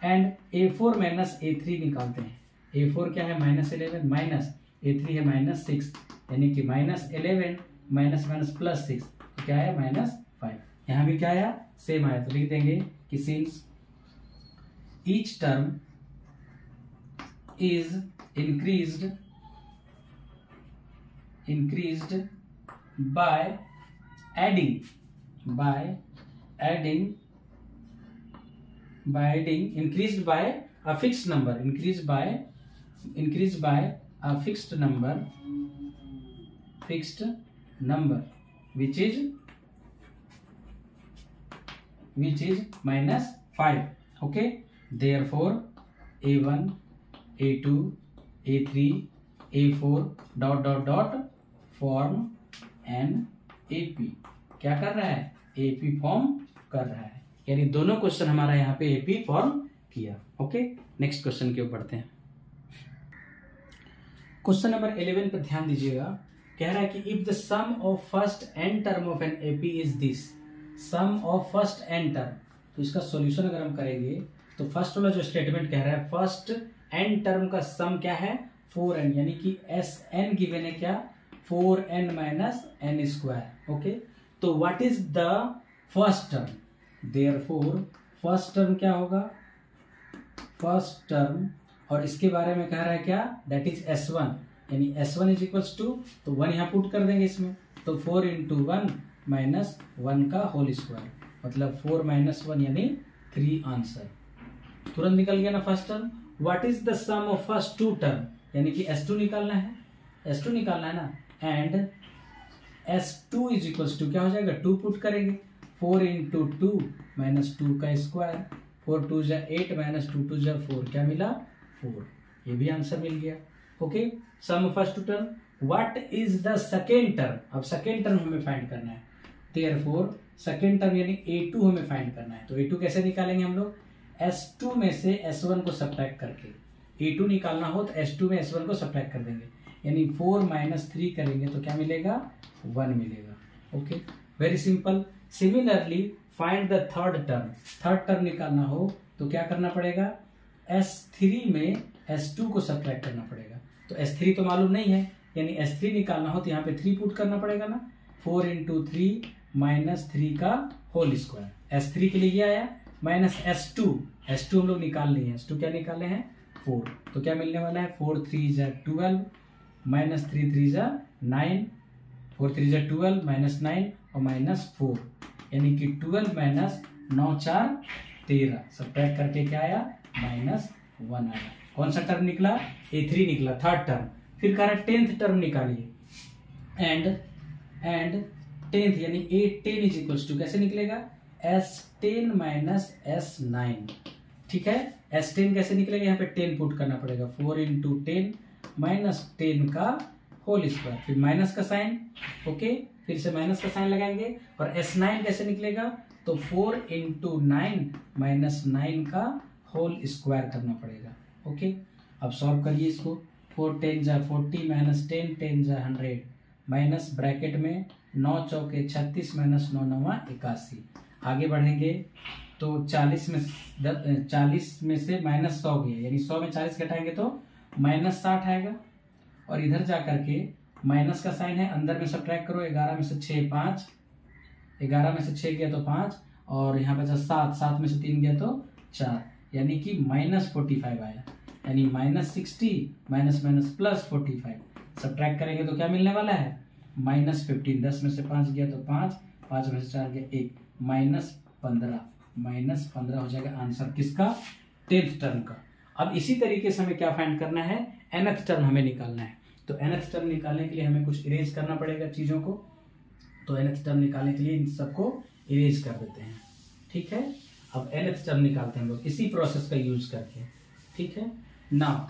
एंड A4 माइनस A3 निकालते हैं, A4 क्या है माइनस 11 माइनस A3 है माइनस 6 यानी कि माइनस 11 माइनस माइनस प्लस 6 तो क्या है माइनस 5। यहाँ भी क्या आया, सेम आया। तो लिख देंगे कि since each term is increased by adding increased by a fixed number, increased by a fixed number which is minus 5. Okay, therefore A1 A2 A3 A4 dot dot dot form an AP। क्या कर रहा है, AP form कर रहा है, यानी दोनों question हमारा यहाँ पे AP फॉर्म किया। ओके, नेक्स्ट क्वेश्चन के ऊपर बढ़ते हैं। क्वेश्चन नंबर 11 पर ध्यान दीजिएगा। कह रहा है कि if the sum of first n term of an AP is this, sum of first n term. तो इसका सॉल्यूशन अगर हम करेंगे तो फर्स्ट वाला जो स्टेटमेंट कह रहा है फर्स्ट एन टर्म का सम क्या है 4n, यानी कि Sn गिवन है क्या 4n minus n square. Okay, तो what is the first term, therefore first term क्या होगा, फर्स्ट टर्म, और इसके बारे में कह रहा है क्या, दैट इज S1, यानी S1 इज इक्वल्स टू, तो 1 यहाँ पुट कर देंगे इसमें, तो 4 इंटू 1 माइनस 1 का होल स्क्वायर, मतलब 4 माइनस 1 यानी 3 आंसर। तुरंत निकल गया ना first term. What is the sum of first two term, यानी कि S2 निकालना है, S2 निकालना है ना, and S2 is equals to क्या हो जाएगा 2 पुट करेंगे, 4 इंटू 2 माइनस 2 का स्क्वायर, 4 2 जा 8 माइनस 2 2 जा 4, क्या मिला 4, ये भी आंसर मिल गया। Okay, sum of first two term. What is the second term, अब सेकेंड टर्म हमें फाइंड करना है, देयरफॉर सेकेंड टर्म यानी A2 हमें फाइंड करना है। तो A2 कैसे निकालेंगे हम लोग, S2 में से S1 को सब्ट्रैक्ट करके, A2 निकालना हो तो S2 में S1 को सब्ट्रैक्ट कर देंगे, यानी 4 माइनस 3 करेंगे तो क्या मिलेगा 1 मिलेगा। Okay, very simple. Similarly find the third term, third term निकालना हो तो क्या करना पड़ेगा, S3 में S2 को सब्ट्रैक्ट करना पड़ेगा, तो S3 तो मालूम नहीं है, यानी S3 निकालना हो तो यहाँ पे 3 पुट करना पड़ेगा ना, 4 इंटू 3 माइनस 3 का होल स्क्वायर। S3 के लिए ये आया, माइनस S2 हम लोग निकाल लिए हैं, S2 क्या निकाले हैं 4, तो क्या मिलने वाला है 4 3 जा 12 माइनस 3 3 जा 9, 4 3 जा 12 माइनस 9 और माइनस 4, यानी कि 12 माइनस 9 4 13, सब्ट्रैक्ट करके क्या आया माइनस 1 आया। कौन सा टर्म निकला, A3 निकला, थर्ड टर्म। फिर कह रहा है 10th टर्म निकालिए, एंड 10th यानी A10 इज इक्वल्स टू कैसे निकलेगा, S10 माइनस S9। ठीक है, S10 कैसे निकलेगा, यहाँ पे 10 पुट करना पड़ेगा, 4 इंटू 10 माइनस 10 का होल स्क्वायर, फिर माइनस का साइन। ओके, फिर से माइनस का साइन लगाएंगे, और S9 कैसे निकलेगा, तो 4 इंटू 9 माइनस 9 का होल स्क्वायर करना पड़ेगा। ओके, अब सॉल्व करिए इसको। 4 10 जा 40 माइनस 10 10 जा 100 माइनस ब्रैकेट में 9 चौके 36 माइनस 9 नवा 81। आगे बढ़ेंगे तो 40 में से माइनस 100 गया, यानी 100 में 40 घटाएंगे तो माइनस 60 आएगा। और इधर जा करके माइनस का साइन है, अंदर में सब्ट्रैक्ट करो। 11 में से 6 5, 11 में से 6 गया तो 5, और यहाँ बचा 7, 7 में से 3 गया तो 4, यानी कि -45 आया। यानी -60 माइनस माइनस प्लस 45 सब्ट्रैक्ट करेंगे तो क्या मिलने वाला है? -15। 10 में से 5 गया तो 5, 5 में से 4 गया 1, -15 हो जाएगा आंसर किसका? 10th टर्म का। अब इसी तरीके से हमें क्या फाइंड करना है? nth टर्म हमें निकालना है। तो nth टर्म निकालने के लिए हमें कुछ इरेज करना पड़ेगा चीजों को। तो nth टर्म निकालने के लिए इन सबको इरेज कर देते हैं, ठीक है। अब nth टर्म निकालते हैं हम लोग इसी प्रोसेस का यूज करके, ठीक है। Now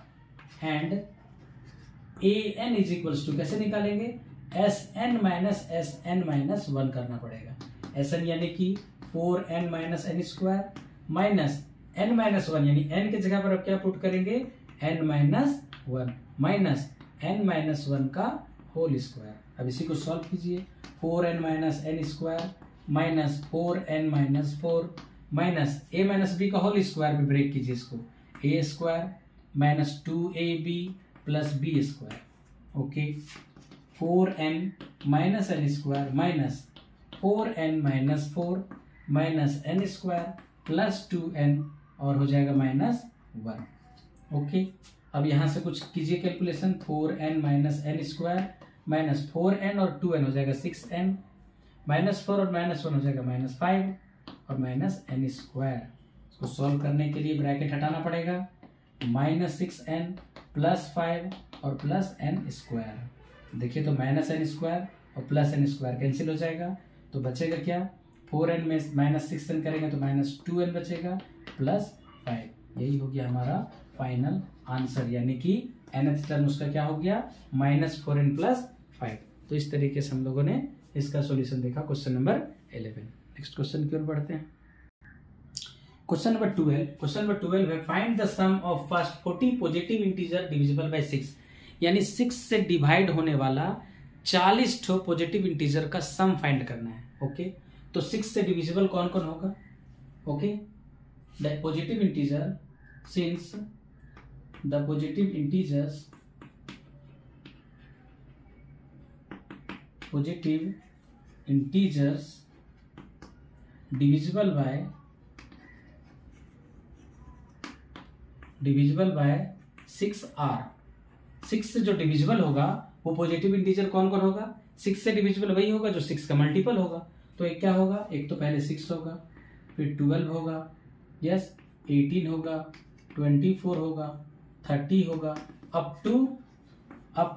and an is equals to कैसे निकालेंगे? Sn माइनस Sn माइनस 1 करना पड़ेगा। Sn यानी कि 4n minus n square minus n minus 1, यानी n की जगह पर अब क्या पुट करेंगे? n minus 1 minus n minus 1 का होल स्क्वायर। अब इसी को सॉल्व कीजिए। 4n minus n square minus 4n minus 4 minus a minus b का होल स्क्वायर पे ब्रेक कीजिए इसको। a square minus 2ab plus b square. Okay, 4n minus n square minus 4n minus 4 minus n square plus 2n और हो जाएगा -1। Okay, अब यहां से कुछ कीजिए calculation. 4n minus n square minus 4n और 2n हो जाएगा 6n, -4 और -1 हो जाएगा -5 और माइनस n स्क्वायर। इसको सॉल्व करने के लिए ब्रैकेट हटाना पड़ेगा। -6n प्लस 5 और प्लस n स्क्वायर। देखिए तो -n स्क्वायर और प्लस n स्क्वायर कैंसिल हो जाएगा, तो बचेगा क्या? 4n में -6n करेंगे तो -2n बचेगा प्लस 5। यही हो गया हमारा फाइनल आंसर, यानी कि nth टर्म उसका क्या हो गया? -4n plus 5। तो इस तरीके से हम लोगों ने इसका सॉल्यूशन देखा क्वेश्चन नंबर 11। नेक्स्ट क्वेश्चन की ओर बढ़ते हैं। क्वेश्चन नंबर 12 है find the sum of first 40 positive integer divisible by 6, यानी 6 से डिवाइड होने वाला 40 ठो पॉजिटिव इंटीजर का सम फाइंड करना है। ओके, तो 6 से डिविजिबल कौन कौन होगा? Okay, the positive integer since the positive integers divisible by 6 are. 6 से जो डिविजिबल होगा वो पॉजिटिव इंटीजर कौन कौन होगा? 6 से डिविजिबल वही होगा जो 6 का मल्टीपल होगा। तो एक क्या होगा? एक तो पहले 6 होगा, फिर 12 होगा, यस 18 होगा, 24 होगा, 30 होगा, अप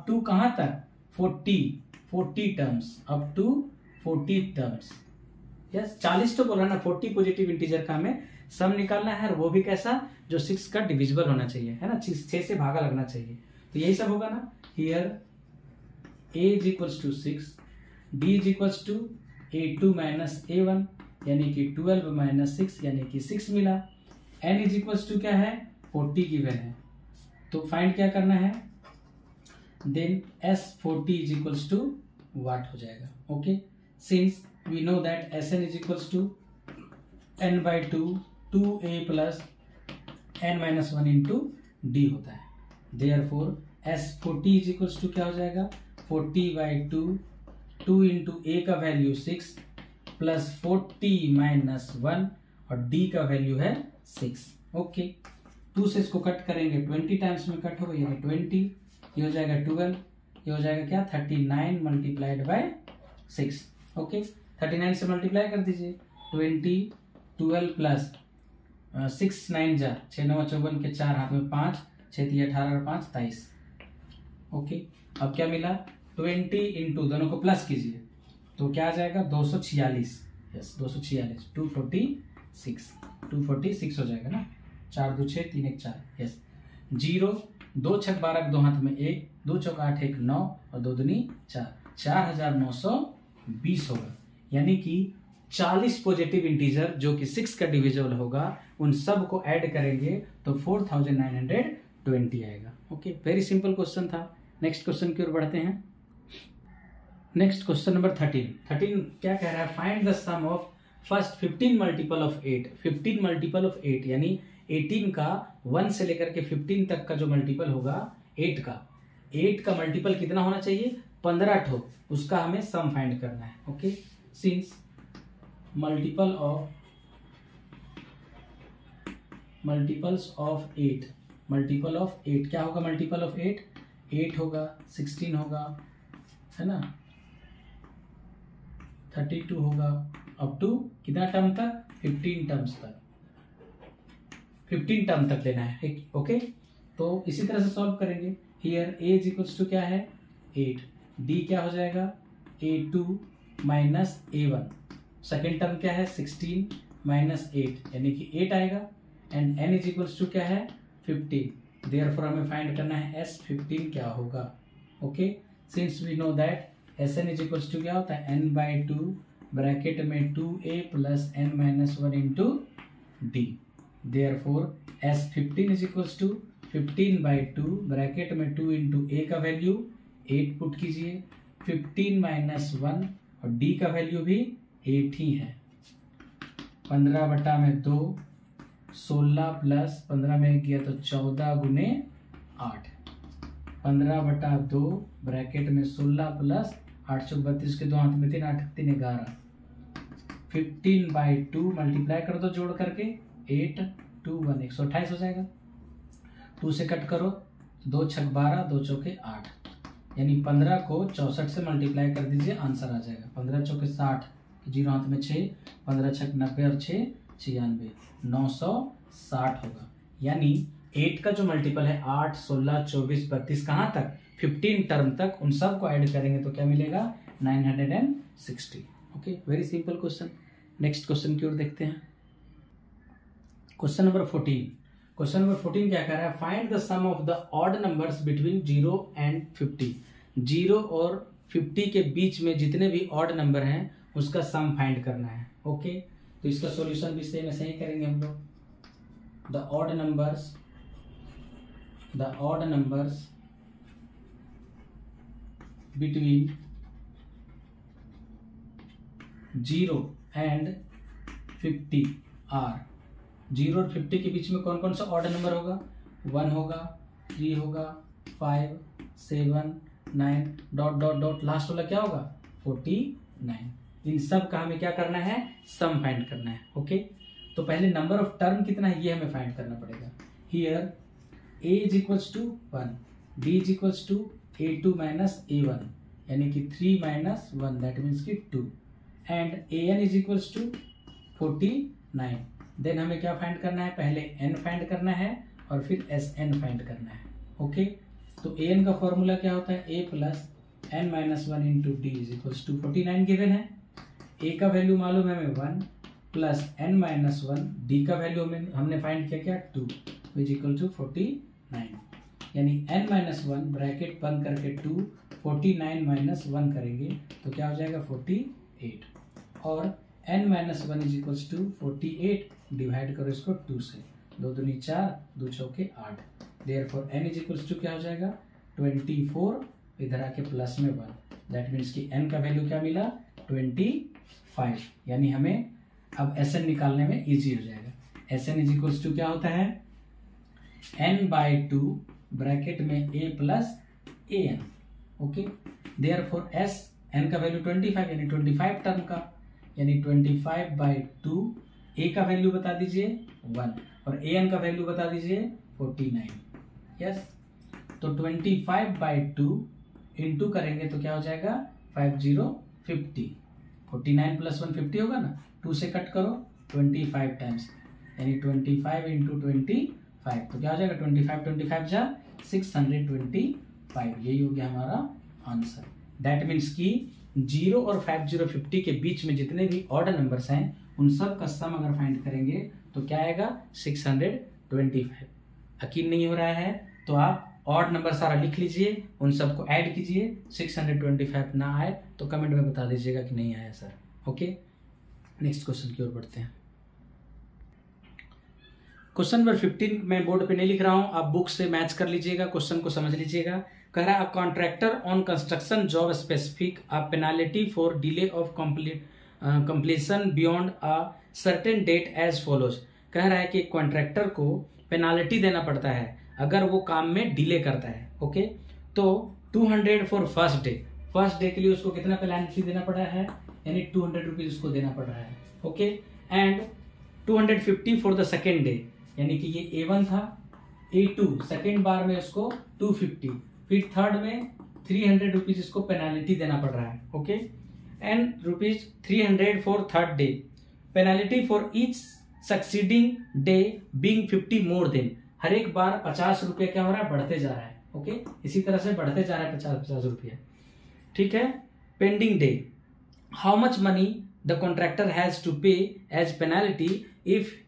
टू कहां तक? 40 terms, up to 40 terms. Yes 40 तो बोला ना, 40 पॉजिटिव इंटीजर का हमें सम निकालना है, और वो भी कैसा? जो 6 का डिविजिबल होना चाहिए, है ना, 6 से भागा लगना चाहिए। तो यही सब होगा ना। Here a is equals to 6, b is equals to a2 minus a1, यानी कि 12 माइनस 6 यानी कि 6 मिला। n इज इक्वल्स टू क्या है? 40 गिवन है, तो फाइंड क्या करना है? Then s40 is equals to what हो जाएगा। Okay, since we know that sn is equals to n by 2a plus n minus 1 into D होता है। Therefore s40 is equals to क्या हो जाएगा? 40 बाई 2 इंटू a का value 6 plus 40 minus 1 और d का वैल्यू है 6। ओके, 2 से इसको कट करेंगे 20 टाइम्स में कट होगा, यानी 20, ये हो जाएगा 12, ये हो जाएगा क्या? 39 मल्टीप्लाइड बाय 6। ओके, 39 से मल्टीप्लाई कर दीजिए। 20 12 प्लस 6 9 जा 6 9 54 के 4 हाथ में 5 6 3 18 और 5 23। ओके, अब क्या मिला? 20 इंटू दोनों को प्लस कीजिए तो क्या आ जाएगा? 246। यस 246, 246 हो जाएगा ना। 4 2 6 3 1 4। यस 0 2 6 12 2 हाथ में 1 2 चौक 8 1 9 और 2 दूनी 4, 4920 होगा। यानी कि 40 पॉजिटिव इंटीजर जो कि 6 का डिविजिबल होगा, उन सब को ऐड करेंगे तो 4920 20 आएगा। ओके, वेरी सिंपल क्वेश्चन था। नेक्स्ट क्वेश्चन की ओर बढ़ते हैं। नेक्स्ट क्वेश्चन नंबर 13 क्या कह रहा है? Find the sum of first 15 multiple of 8। 15 multiple of 8 यानी 18 का 1 से लेकर के 15 तक का जो मल्टीपल होगा 8 का मल्टीपल कितना होना चाहिए? 15 ठो, उसका हमें सम फाइंड करना है। Okay, since multiples of 8, multiple of 8 क्या होगा? मल्टीपल ऑफ 8 होगा, 16 होगा, है ना, 32 होगा, अप टू कितना टर्म तक? 15 टर्म्स तक, 15 टर्म तक लेना है। ओके, तो इसी तरह से सॉल्व करेंगे। Here a is equals to क्या है? 8, d क्या हो जाएगा? a2 minus a1, second term क्या है? 16 माइनस 8 यानी कि 8 आएगा, and n is equals to क्या है? 15। देयरफॉर हमें फाइंड करना है s15 क्या होगा। Okay, since we know that Sn is equals to क्या होता है? n/2 ब्रैकेट में 2a plus n minus 1 into d. Therefore s15 is equals to 15/2 bracket में 2 इंटू a का वैल्यू 8 पुट कीजिए, 15 माइनस 1 और d का वैल्यू भी 8 ही है। 15/2 16 प्लस 15 में गया तो 14 गुने 8, 15/2 ब्रैकेट में 16 प्लस 8 चौक 32 के 2 हाथ में 3 8 3 11, 15/2 मल्टीप्लाई कर दो जोड़ करके 8 2 1 128 हो जाएगा। 2 से कट करो, 2 छक 12 2 चौके 8, यानी 15 को 64 से मल्टीप्लाई कर दीजिए, आंसर आ जाएगा 15 चौके 60, 0 हाथ में 6, 15 छक 90 और 6 96, 960 होगा। यानी 8 का जो मल्टीपल है 8 16 24 32 कहाँ तक? 15 टर्म तक। उन सब को ऐड करेंगे तो क्या मिलेगा? 960। Okay, very simple question. Next question की ओर देखते हैं। क्वेश्चन नंबर 14 क्या कर रहा है? Find the sum of the odd numbers between 0 and 50। 0 और 50 के बीच में जितने भी ऑड नंबर हैं उसका सम फाइंड करना है। ओके, तो इसका सॉल्यूशन भी सेम ऐसे ही करेंगे हम लोग। The odd numbers between 0 and 50 are. 0 और 50 के बीच में कौन कौन सा ऑर्डर नंबर होगा? 1 होगा, 3 होगा, 5 7 9 डॉट डॉट डॉट लास्ट वाला क्या होगा? 49। इन सब का हमें क्या करना है? सम फाइंड करना है। ओके, तो पहले नंबर ऑफ टर्म कितना है ये हमें फाइंड करना पड़ेगा। Here a is equals to 1, d is equals to a2 minus a1 यानी कि 3 माइनस 1 दैट मीन्स कि 2, and an is equals to 49। Then हमें क्या फाइंड करना है? पहले n फाइंड करना है और फिर sn फाइंड करना है। ओके, तो an का फॉर्मूला क्या होता है? a plus n minus 1 into d is equals to 49 given है। a का वैल्यू मालूम है हमें 1 प्लस n माइनस 1, d का वैल्यू हमने फाइंड किया क्या? 2 इज इक्वल टू 49, यानी n माइनस 1 ब्रैकेट बंद करके 2 49 माइनस 1 करेंगे तो क्या हो जाएगा? 48, और n minus 1 is equals to 48 divide करो इसको 2 से, 2 दूनी 4 2 चौके 8। Therefore n is equals to क्या हो जाएगा? 24, इधर आके प्लस में 1, दैट मीन्स कि n का वैल्यू क्या मिला? 25, यानी हमें अब Sn निकालने में इजी हो जाएगा। Sn इज इक्वल्स टू क्या होता है? n/2 ब्रैकेट में a plus an। Okay, therefore n का वैल्यू 25 यानी 25 टर्म का, यानी 25/2 a का वैल्यू बता दीजिए 1 और an का वैल्यू बता दीजिए 49। यस, तो 25/2 इंटू करेंगे तो क्या हो जाएगा? 50 49 प्लस 1 50 होगा ना, 2 से कट करो 25 टाइम्स, यानी 25 इंटू 25 तो क्या हो जाएगा? 25 जा 625, यही हो गया हमारा आंसर। दैट मीन्स कि 0 और 50 के बीच में जितने भी ऑड नंबर्स हैं उन सब का सम अगर फाइंड करेंगे तो क्या आएगा? 625। यकीन नहीं हो रहा है तो आप ऑड नंबर सारा लिख लीजिए, उन सबको ऐड कीजिए, 625 ना आए तो कमेंट में बता दीजिएगा कि नहीं आया सर। ओके, नेक्स्ट क्वेश्चन की ओर बढ़ते हैं। क्वेश्चन नंबर 15 मैं बोर्ड पे नहीं लिख रहा हूं, आप बुक से मैच कर लीजिएगा, क्वेश्चन को समझ लीजिएगा। कह रहा है contractor on construction job specific a penalty for delay of completion beyond a certain date as follows. कह रहा है कि कॉन्ट्रैक्टर को पेनाल्टी देना पड़ता है अगर वो काम में डिले करता है। ओके, तो 200 फॉर फर्स्ट डे के लिए उसको कितना पेनाल्टी देना पड़ा है, यानी 200 रुपीज उसको देना पड़ रहा है। Okay, and 250 for the second day, यानी कि ये A1 था, A2 सेकेंड बार में उसको 250, फिर थर्ड में 300 रुपीज इसको पेनाल्टी देना पड़ रहा है। Okay, and ₹300 for third day, penalty for each succeeding day being 50 more than. हर एक बार 50 रुपये क्या हो रहा है, बढ़ते जा रहा है। ओके, इसी तरह से बढ़ते जा रहा है 50 रुपये। ठीक है, pending day, how much money the contractor has to pay as penalty if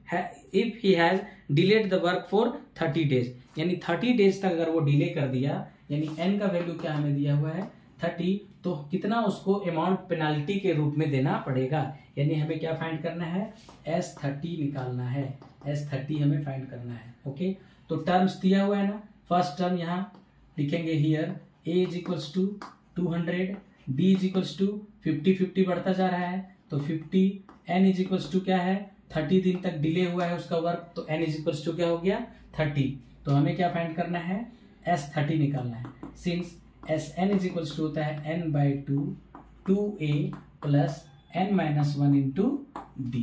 he has delayed the work for 30 days, यानी 30 डेज तक अगर वो डिले कर दिया, यानी n का वैल्यू क्या हमें दिया हुआ है 30, तो कितना उसको अमाउंट पेनाल्टी के रूप में देना पड़ेगा, यानी हमें क्या फाइंड करना है, S30 निकालना है, S30 हमें फाइंड करना है। ओके, तो टर्म्स दिया हुआ है ना, फर्स्ट टर्म यहाँ लिखेंगे here A is equals to 200, B is equals to 50 बढ़ता जा रहा है तो 50, N इज इक्वल्स टू क्या है 30 दिन तक डिले हुआ है उसका वर्क, तो N इज इक्वल्स टू क्या हो गया 30। तो हमें क्या फाइंड करना है, S30 निकालना है। Since Sn is equals to होता है n/2 2a plus n-1 into d,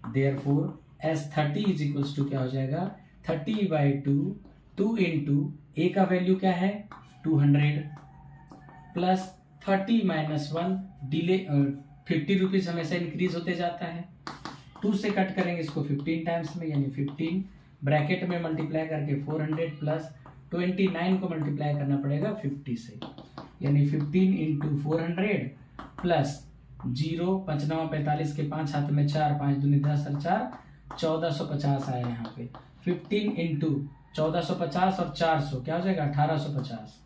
therefore S30 is equals to क्या हो जाएगा 30/2 2 इंटू a का वैल्यू क्या है 200 प्लस 30-1 डिले 50 रुपीज हमेशा इंक्रीज होते जाता है, 2 से कट करेंगे इसको 15 टाइम्स में, यानी 15 ब्रैकेट में मल्टीप्लाई करके 400 प्लस 29 को मल्टीप्लाई करना पड़ेगा 50 से, यानी 15 इंटू 400 प्लस 0 5 9 45 के 5 हाथ में 4 5 दूनी 10 और 4 1450 आया यहाँ पे। 15 इंटू 1450 और 400 क्या हो जाएगा 1850,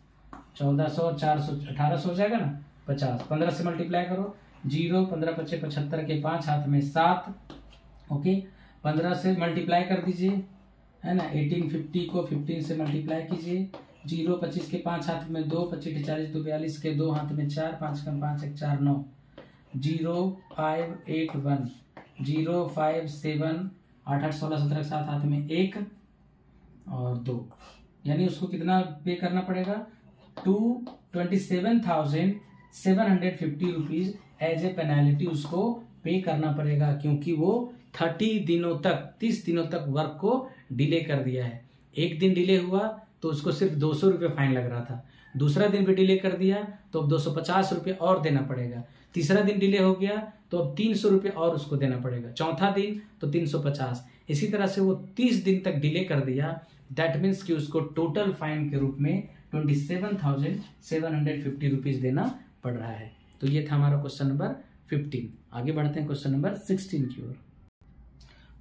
1400 और 400 1800 हो जाएगा ना 50, 15 से मल्टीप्लाई करो, 0 15 25 75 के 5 हाथ में 7। ओके, 15 से मल्टीप्लाई कर दीजिए, है ना, 1850 को 15 से मल्टीप्लाई कीजिए, 0 25 के 5 हाथ में 2 25 40 2 42 के 2 हाथ में 4 5 कम 5 1 4 9, 0 5 8 1 0 5 7 8 8 16 17 7 हाथ में 1 और 2, यानी उसको कितना पे करना पड़ेगा 27,750 रुपीज एज ए पेनाल्टी उसको पे करना पड़ेगा, क्योंकि वो 30 दिनों तक वर्क को डिले कर दिया है। एक दिन डिले हुआ तो उसको सिर्फ 200 रुपये फाइन लग रहा था, दूसरा दिन भी डिले कर दिया तो अब 250 रुपये और देना पड़ेगा, तीसरा दिन डिले हो गया तो अब 300 रुपये और उसको देना पड़ेगा, चौथा दिन तो 350, इसी तरह से वो 30 दिन तक डिले कर दिया। दैट मीन्स कि उसको टोटल फाइन के रूप में 27,750 रुपीज देना पड़ रहा है। तो ये था हमारा क्वेश्चन नंबर 15। आगे बढ़ते हैं क्वेश्चन नंबर 16 की ओर।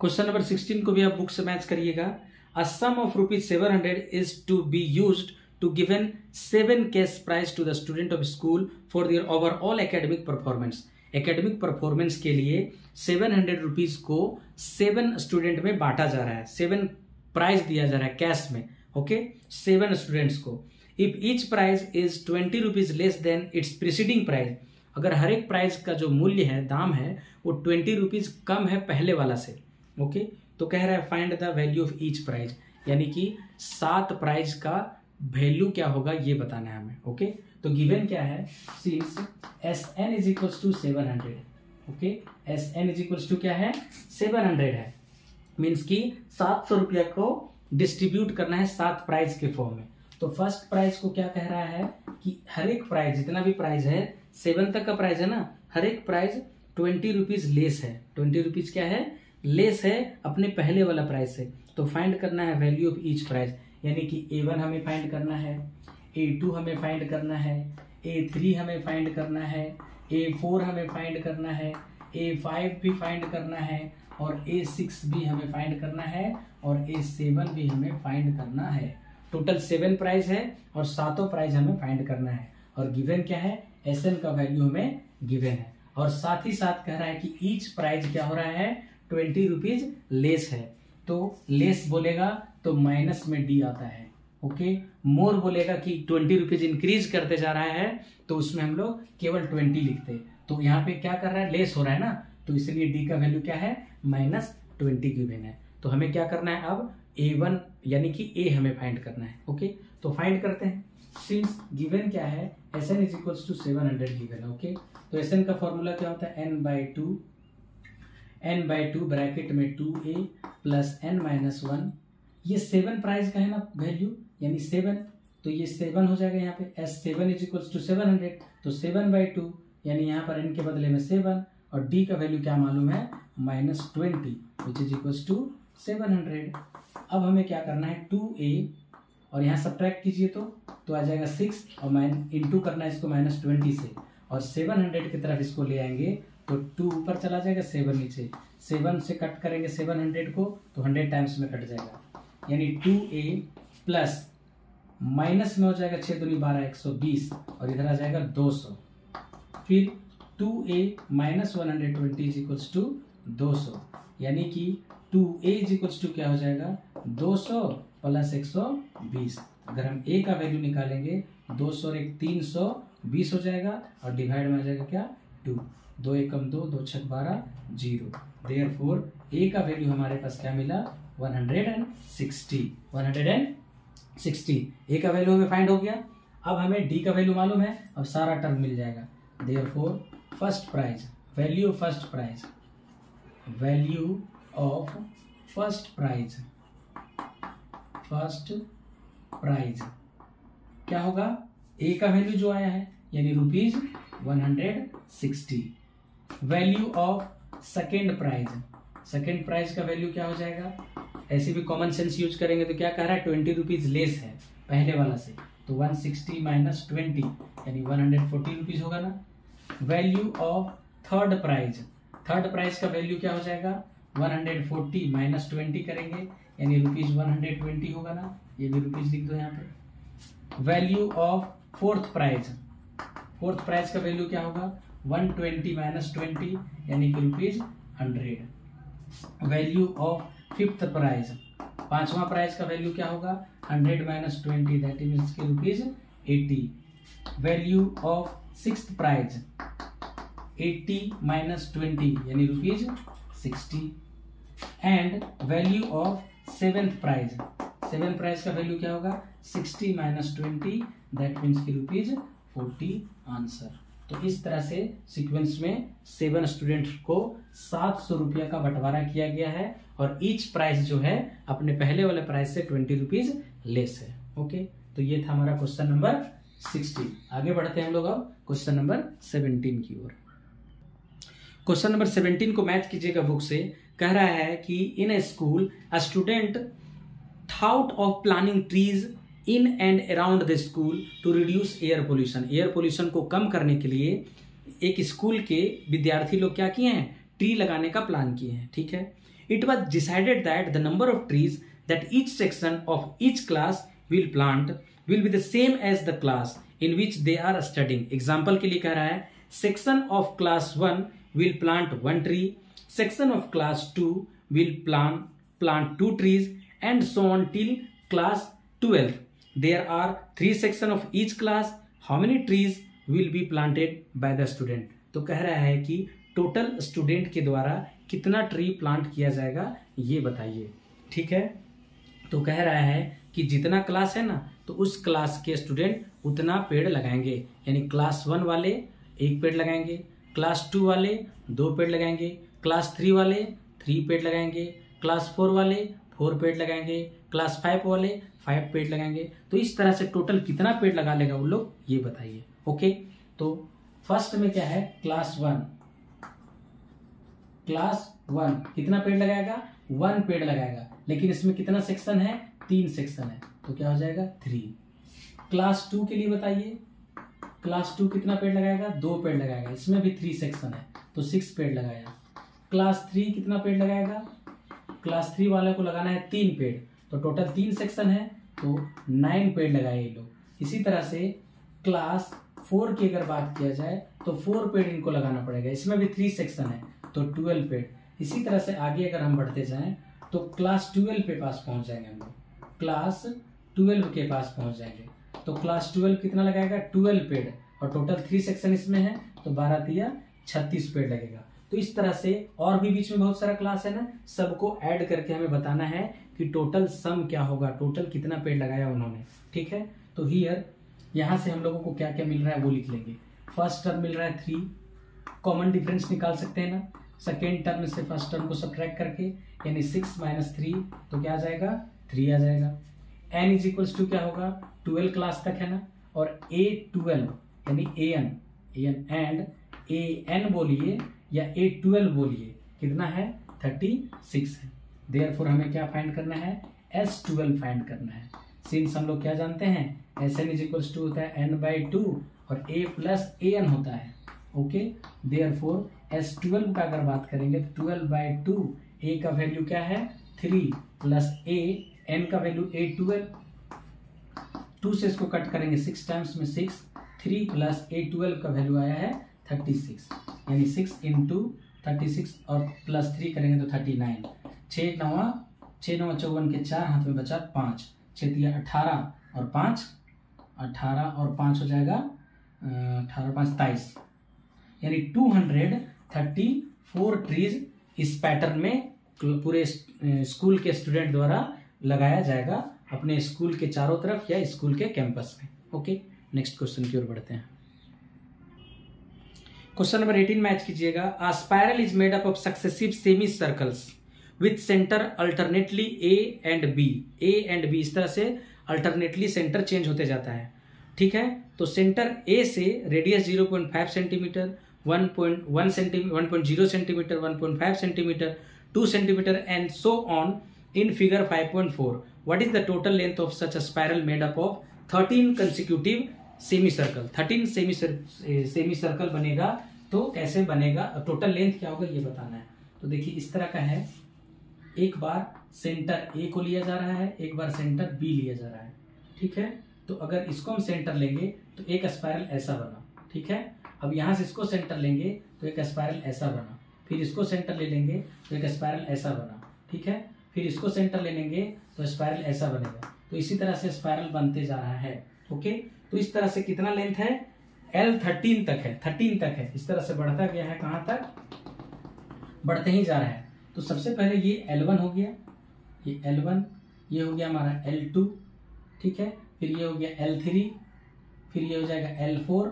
क्वेश्चन नंबर 16 को भी आप बुक से मैच करिएगा। A sum of ₹700 is to be used to given 7 cash prize to the student of school for their overall academic performance. Academic performance के लिए 700 रुपीज को 7 स्टूडेंट में बांटा जा रहा है, 7 प्राइज दिया जा रहा है कैश में। ओके, 7 स्टूडेंट्स को। If each prize is 20 rupees less than its preceding prize, अगर हर एक प्राइज का जो मूल्य है, दाम है, वो 20 रुपीज कम है पहले वाला से। ओके, तो कह रहा है find the value of each prize, यानी कि 7 प्राइज का वैल्यू क्या होगा ये बताना है हमें। ओके, तो गिवन क्या है, since Sn is equals to 700। Okay, Sn is equals to क्या है 700 है, मीन्स कि 700 रुपया को डिस्ट्रीब्यूट करना है 7 प्राइज के फॉर्म में। तो फर्स्ट प्राइज को क्या कह रहा है कि हर एक प्राइज, जितना भी प्राइज है 7 तक का प्राइज है ना, हर एक प्राइज 20 रुपीज लेस है। 20 रुपीज क्या है, लेस है अपने पहले वाला प्राइस से। तो फाइंड करना है वैल्यू ऑफ ईच प्राइस, यानी कि A1 हमें फाइंड करना है, A2 हमें फाइंड करना है, A3 हमें फाइंड करना है, A4 हमें फाइंड करना है, A5 भी फाइंड करना है, और A6 भी हमें फाइंड करना है, और A7 भी हमें फाइंड करना है। टोटल 7 प्राइस है और 7 प्राइस हमें फाइंड करना है। और गिवन क्या है, Sn का वैल्यू हमें गिवन है, और साथ ही साथ कह रहा है कि ईच प्राइस क्या हो रहा है 20 रुपीज लेस है। तो लेस बोलेगा तो माइनस में डी आता है। ओके, मोर बोलेगा कि 20 रुपीज इंक्रीज करते जा रहा है तो उसमें हम लोग केवल 20 लिखते। तो यहाँ पे क्या कर रहा है, लेस हो रहा है ना, तो इसलिए डी का वैल्यू क्या है, -20 गिवन है। तो हमें क्या करना है अब, A1 यानी कि ए हमें फाइंड करना है। ओके, तो फाइंड करते हैं। सिंस गिवन क्या है, Sn is equals to 700 given है। ओके, तो Sn का फॉर्मूला क्या होता है, n/2 ब्रैकेट में 2a प्लस n-1। ये 7 प्राइस का है ना वैल्यू, यानी 7, तो ये 7 हो जाएगा यहाँ पे। S7 इज इक्वल्स टू 700, तो 7/2 यानी यहाँ पर n के बदले में 7, और d का वैल्यू क्या मालूम है, -20 विच इज इक्वल्स टू 700। अब हमें क्या करना है, 2a और यहाँ सब्ट्रैक्ट कीजिए तो आ जाएगा 6, और इंटू करना है इसको -20 से, और 700 की तरफ इसको ले आएंगे तो 2 ऊपर चला जाएगा, 7 नीचे। 7 से कट करेंगे 700 को तो 100 टाइम्स में कट जाएगा, यानी 2a प्लस माइनस में हो जाएगा 6 दूनी 12 120, और इधर आ जाएगा 200। फिर 2a minus 120 is equals to 200, यानी कि 2a इज इक्वल्स टू क्या हो जाएगा, 200 प्लस 120। अगर हम a का वैल्यू निकालेंगे 200 और 1 320 हो जाएगा, और डिवाइड में आ जाएगा क्या, 2, 2 एकम 2, 2 छक 12, 0। देयरफॉर a का वैल्यू हमारे पास क्या मिला, 160। 160 a का वैल्यू हमें फाइंड हो गया। अब हमें d का वैल्यू मालूम है, अब सारा टर्म मिल जाएगा। Therefore first prize, value of first prize, value of first prize, first prize क्या होगा, a का वैल्यू जो आया है यानी ₹160। Value of second prize, second prize का वैल्यू क्या हो जाएगा, ऐसे भी कॉमन सेंस यूज करेंगे तो क्या कह रहा है, 20 रुपीज लेस है पहले वाला से, तो 160 माइनस 20 यानी 140 रुपीज होगा ना। Value of third prize, third prize का वैल्यू क्या हो जाएगा, 140 माइनस 20 करेंगे यानी ₹120 होगा ना, ये भी रुपीज लिख दो यहाँ पे। Value of fourth prize, fourth prize का वैल्यू क्या होगा, 120 माइनस 20 यानी कि ₹100। वैल्यू ऑफ फिफ्थ प्राइज, पांचवा प्राइज का वैल्यू क्या होगा, 100 माइनस 20 दैट मीन्स की ₹80। Value of sixth prize 80 minus 20 यानी ₹60। And value of seventh prize, seventh prize का वैल्यू क्या होगा, 60 माइनस 20 दैट मीन्स की ₹40 आंसर। तो इस तरह से सीक्वेंस में 7 स्टूडेंट्स को 700 रुपया का बंटवारा किया गया है, और ईच प्राइस जो है अपने पहले वाले प्राइस से 20 रुपीज लेस है। ओके, तो ये था हमारा क्वेश्चन नंबर 16। आगे बढ़ते हैं हम लोग अब क्वेश्चन नंबर 17 की ओर। क्वेश्चन नंबर 17 को मैच कीजिएगा बुक से। कह रहा है कि in a school a student thought of planting trees in and around the school to reduce air pollution. Air pollution को कम करने के लिए एक स्कूल के विद्यार्थी लोग क्या किए हैं, ट्री लगाने का प्लान किए हैं। ठीक है, it was decided that the number of trees that each section of each class will plant will be the same as the class in which they are studying. Example के लिए कह रहा है, section of class 1 will plant 1 tree, section of class 2 will plant 2 trees and so on till class 12. There are 3 sections of each class. How many trees will be planted by the student? तो कह रहा है कि total student के द्वारा कितना tree plant किया जाएगा ये बताइए। ठीक है, तो कह रहा है कि जितना क्लास है ना तो उस क्लास के स्टूडेंट उतना पेड़ लगाएंगे, यानी क्लास 1 वाले 1 पेड़ लगाएंगे, क्लास 2 वाले 2 पेड़ लगाएंगे, क्लास 3 वाले 3 पेड़ लगाएंगे, क्लास 4 वाले 4 पेड़ लगाएंगे, क्लास 5 वाले 5 पेड़ लगाएंगे। तो इस तरह से टोटल कितना पेड़ लगा लेगा वो लोग ये बताइए। ओके, तो फर्स्ट में क्या है, क्लास 1, क्लास 1 कितना पेड़ लगाएगा, 1 पेड़ लगाएगा, लेकिन इसमें कितना सेक्शन है, 3 सेक्शन है, तो क्या हो जाएगा 3। क्लास 2 के लिए बताइए, क्लास 2 कितना पेड़ लगाएगा, 2 पेड़ लगाएगा, इसमें भी 3 सेक्शन है तो 6 पेड़ लगाया। क्लास 3 कितना पेड़ लगाएगा, क्लास 3 वाले को लगाना है 3 पेड़, तो टोटल 3 सेक्शन है तो 9 पेड़ लगाए ये लोग। इसी तरह से क्लास 4 की अगर बात किया जाए तो 4 पेड़ इनको लगाना पड़ेगा, इसमें भी 3 सेक्शन है तो 12 पेड़। इसी तरह से आगे अगर हम बढ़ते जाएं तो क्लास 12 पे पास पहुंच जाएंगे हम लोग, क्लास 12 के पास पहुंच जाएंगे। तो क्लास 12 कितना लगाएगा, 12 पेड़, और टोटल 3 सेक्शन इसमें है, तो 12 तिया 36 पेड़ लगेगा। तो इस तरह से और भी बीच में बहुत सारा क्लास है ना, सबको ऐड करके हमें बताना है कि टोटल सम क्या होगा, टोटल कितना पेड़ लगाया उन्होंने। ठीक है, तो हियर यहां से हम लोगों को क्या क्या मिल रहा है वो लिख लेंगे। फर्स्ट टर्म मिल रहा है 3, कॉमन डिफरेंस निकाल सकते हैं ना, सेकेंड टर्म से फर्स्ट टर्म को सब्ट्रैक्ट करके, यानी 6 - 3 तो क्या आ जाएगा, 3 आ जाएगा। n इज इक्वल्स टू क्या होगा, 12 क्लास तक है ना, और A12 यानी an एंड an बोलिए या A12 बोलिए, कितना है, 36 है। देयरफॉर हमें क्या फाइंड करना है, S12 फाइंड करना है। सिंस हम लोग क्या जानते हैं, Sn इज इक्वल्स टू होता है n/2 और A प्लस an होता है। ओके, देयरफॉर S12 का अगर बात करेंगे तो 12/2, A का वैल्यू क्या है 3 प्लस A, n का वैल्यू A12, 2 से इसको कट करेंगे 6 टाइम्स में 6, 3 प्लस A12 का वैल्यू आया है 36, यानी 6 × 36 और प्लस 3 करेंगे तो 39। 6 9 54 के 4 हाथ में बचा 5, 6 तिया 18 और 5 18 और 5 हो जाएगा 18 5 23, यानी 234 ट्रीज इस पैटर्न में पूरे स्कूल के स्टूडेंट द्वारा लगाया जाएगा अपने स्कूल के चारों तरफ या स्कूल के कैंपस में। ओके, नेक्स्ट क्वेश्चन की ओर बढ़ते हैं। क्वेश्चन नंबर 18 मैच कीजिएगा। A spiral is made up of successive semi circles with centre alternately A and B. A and B इस तरह से अल्टरनेटली सेंटर चेंज होते जाता है। ठीक है, तो सेंटर ए से radius 0.5 centimetre, 1.1 centimetre, 1.0 centimetre, 1.5 centimetre, 2 centimetre and so on in figure 5.4। What is the total length of such a spiral made up of 13 consecutive semi circle. 13 semi circle बनेगा तो कैसे बनेगा, टोटल लेंथ क्या होगा ये बताना है। तो देखिए इस तरह का है, एक बार सेंटर ए को लिया जा रहा है, एक बार सेंटर बी लिया जा रहा है। ठीक है, तो अगर इसको हम सेंटर लेंगे तो एक स्पाइरल ऐसा बना। ठीक है, अब यहां से इसको सेंटर लेंगे तो एक स्पाइरल ऐसा बना, फिर इसको सेंटर ले लेंगे तो एक स्पाइरल ऐसा बना। ठीक है, फिर इसको सेंटर ले लेंगे तो स्पाइरल ऐसा बनेगा। तो इसी तरह से स्पाइरल बनते जा रहा है। ओके, तो इस तरह से कितना लेंथ है, L13 तक है, 13 तक है। इस तरह से बढ़ता गया है, कहां तक, बढ़ते ही जा रहा है। तो सबसे पहले ये L1 हो गया, ये L1, ये हो गया हमारा L2। ठीक है, फिर ये हो गया L3, फिर ये हो जाएगा L4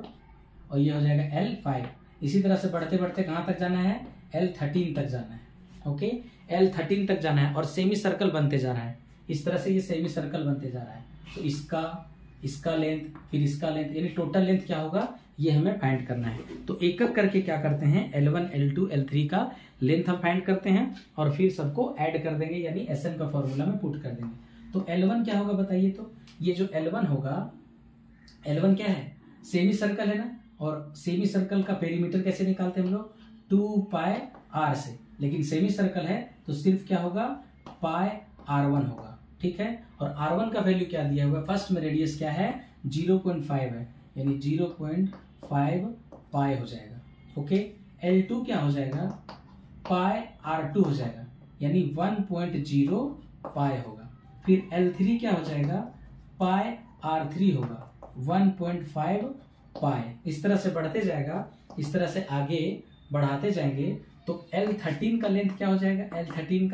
और ये हो जाएगा L5। इसी तरह से बढ़ते बढ़ते कहां तक जाना है, L13 तक जाना है। ओके, L13 तक जाना है और सेमी सर्कल बनते जा रहा है। इस तरह से ये सेमी सर्कल बनते जा रहा है। तो इसका लेंथ, फिर इसका लेंथ, यानी टोटल लेंथ क्या होगा ये हमें फाइंड करना है। तो एक एक करके क्या करते हैं, L1 L2 L3 का लेंथ हम फाइंड करते हैं और फिर सबको ऐड कर देंगे, यानी Sn का फॉर्मूला में पुट कर देंगे। तो L1 क्या होगा बताइए। तो ये जो L1 होगा, L1 क्या है, सेमी सर्कल है ना, और सेमी सर्कल का पेरीमीटर कैसे निकालते हैं हम लोग, 2πr से, लेकिन सेमी सर्कल है तो सिर्फ क्या होगा, πr1 होगा। ठीक है, और r1 का वैल्यू क्या दिया हुआ है, फर्स्ट में रेडियस क्या है 0.5 है, यानी 0.5 पाई हो जाएगा। ओके, L2 क्या हो जाएगा, πr2 हो जाएगा, यानी 1.0 पाई होगा। फिर L3 क्या हो जाएगा, πr3 होगा, 1.5 पाई। इस तरह से बढ़ते जाएगा, इस तरह से आगे बढ़ाते जाएंगे। तो L13 का लेंथ क्या हो जाएगा, L13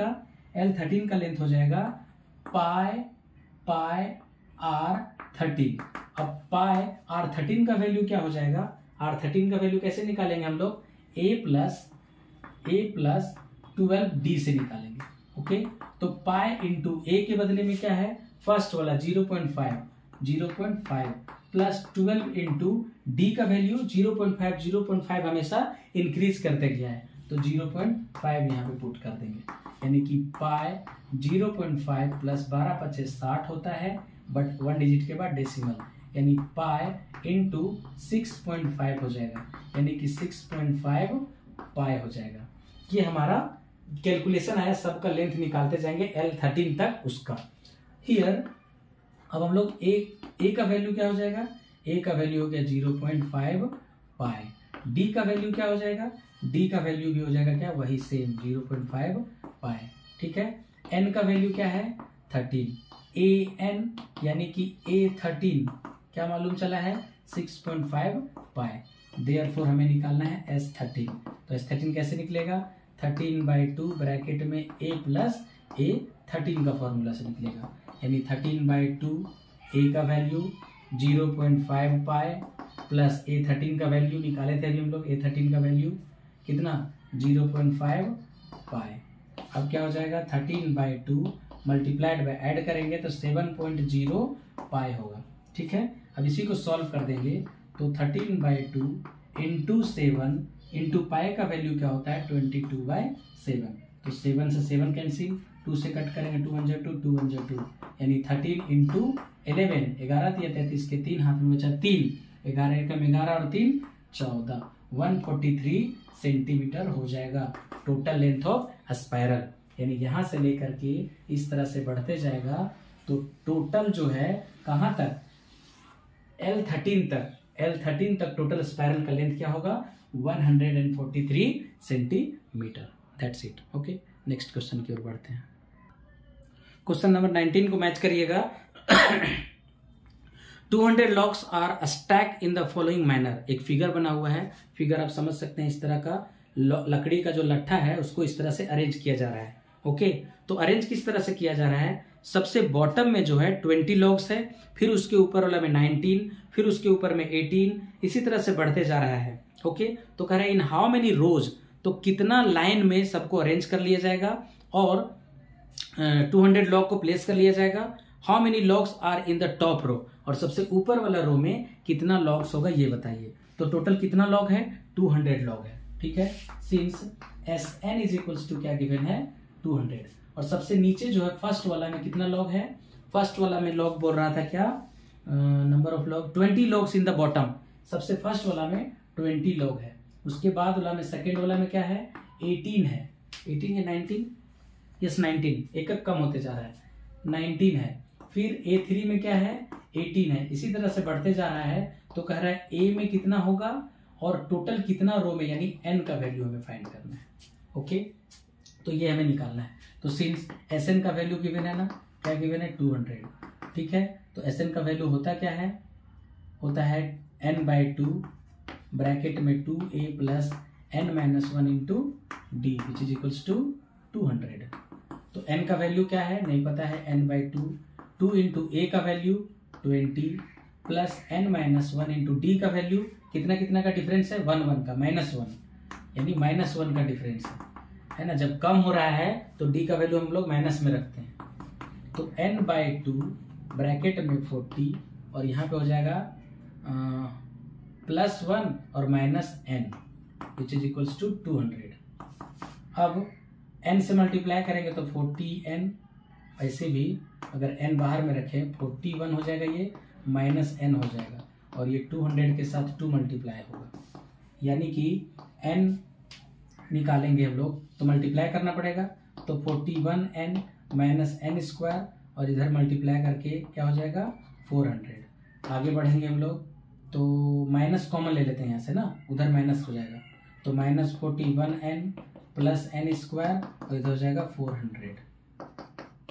का लेंथ हो जाएगा πr13। अब πr13 का वैल्यू क्या हो जाएगा, r13 का वैल्यू कैसे निकालेंगे हम लोग, a प्लस 12d से निकालेंगे। ओके, तो पाई इंटू a के बदले में क्या है, फर्स्ट वाला 0.5 प्लस 12 इंटू डी का वैल्यू 0.5 हमेशा इंक्रीज करते गया है, तो 0.5 यहाँ पे पुट कर देंगे, यानी कि पाई 0.5 प्लस 12 × 25 60 होता है, बट 1 डिजिट के बाद डेसिमल, यानी पाई इंटू 6.5 हो जाएगा, यानी कि 6.5 पाई हो जाएगा। ये हमारा कैलकुलेशन आया, सबका लेंथ निकालते जाएंगे L13 तक उसका। हियर अब हम लोग ए का वैल्यू क्या हो जाएगा, ए का वैल्यू हो गया 0.5 पाई, डी का वैल्यू क्या हो जाएगा, डी का वैल्यू भी हो जाएगा क्या, वही सेम 0.5 पाई। ठीक है, n का वैल्यू क्या है 13, an यानी कि a13 क्या मालूम चला है 6.5 पाई, देयरफॉर हमें निकालना है S13। तो S13 कैसे निकलेगा 13/2 ब्रैकेट में a प्लस a13 का फॉर्मूला से निकलेगा, यानी 13/2 a का वैल्यू 0.5 पाई प्लस a13 का वैल्यू निकाले थे अभी हम लोग, a13 का वैल्यू कितना 0.5 पाई। अब क्या हो जाएगा 13/2 मल्टीप्लाइड बाय ऐड करेंगे तो 7.0 पाई होगा। ठीक है, अब इसी को सॉल्व कर देंगे तो 13/2 इंटू 7 इंटू पाई का वैल्यू क्या होता है 22/7, तो 7 से 7 कैंसिल, 2 से कट करेंगे 2 1 2 2 1 2, यानी 13 इंटू 11, 11 दिया 33 के 3 हाथ में बचा 3, 11 एकम 11 और 3 14, 143 सेंटीमीटर हो जाएगा टोटल लेंथ ऑफ स्पाइरल। यानी यहां से लेकर के इस तरह से बढ़ते जाएगा तो टोटल जो है कहां तक L13 तक टोटल स्पाइरल का लेंथ क्या होगा 143 centimetre. That's it. Okay, next question की ओर बढ़ते हैं। क्वेश्चन नंबर 19 को मैच करिएगा। 200 logs are stack in the following manner. एक फिगर बना हुआ है, फिगर आप समझ सकते हैं, इस तरह का लकड़ी का जो लट्ठा है उसको इस तरह से अरेंज किया जा रहा है। ओके, तो अरेंज किस तरह से किया जा रहा है, सबसे बॉटम में जो है 20 लॉग्स है, फिर उसके ऊपर वाला में 19, फिर उसके ऊपर में 18, इसी तरह से बढ़ते जा रहा है। ओके, तो कह रहा है इन हाउ मेनी रोज, तो कितना लाइन में सबको अरेंज कर लिया जाएगा और 200 लॉग को प्लेस कर लिया जाएगा। How many logs are in the top row, और सबसे ऊपर वाला रो में कितना लॉग्स होगा ये बताइए। तो टोटल कितना लॉग है 200 लॉग है। ठीक है, since Sn is equals to क्या गिवन है 200, और सबसे नीचे जो है फर्स्ट वाला में कितना लॉग है, फर्स्ट वाला में लॉग बोल रहा था क्या number of log 20 logs in the bottom, सबसे फर्स्ट वाला में 20 लॉग है, उसके बाद वाला में सेकेंड वाला में क्या है 18 है, 18 या 19, यस 19, एक एक कम होते जा रहा है 19 है, फिर A3 में क्या है 18 है, इसी तरह से बढ़ते जा रहा है। तो कह रहा है A में कितना होगा और टोटल कितना रो में, यानी n का वैल्यू हमें फाइंड करना है। ओके, तो ये हमें निकालना है। तो सिंस Sn का वैल्यू गिवन है ना, क्या गिवन है 200। ठीक है, तो Sn का वैल्यू होता क्या है, होता है n/2 ब्रैकेट में 2a plus n-1 into d which is equals to 200। तो n का वैल्यू क्या है नहीं पता है, n/2, 2 इंटू a का value 20 plus n-1 into d का वैल्यू कितना कितना का डिफरेंस है 1 1 का, -1, यानी -1 का डिफरेंस है ना। जब कम हो रहा है तो डी का वैल्यू हम लोग माइनस में रखते हैं। तो n/2 ब्रैकेट में 40 और यहाँ पे हो जाएगा +1 और -n which is equals to 200। अब n से मल्टीप्लाई करेंगे तो 40n, ऐसे भी अगर n बाहर में रखें 41 हो जाएगा, ये -n हो जाएगा, और ये 200 के साथ 2 मल्टीप्लाई होगा, यानी कि n निकालेंगे हम लोग तो मल्टीप्लाई करना पड़ेगा। तो 41n माइनस n स्क्वायर, और इधर मल्टीप्लाई करके क्या हो जाएगा 400। आगे बढ़ेंगे हम लोग तो माइनस कॉमन ले लेते हैं यहाँ से ना, उधर माइनस हो जाएगा, तो -41n प्लस n स्क्वायर, और इधर हो जाएगा 400।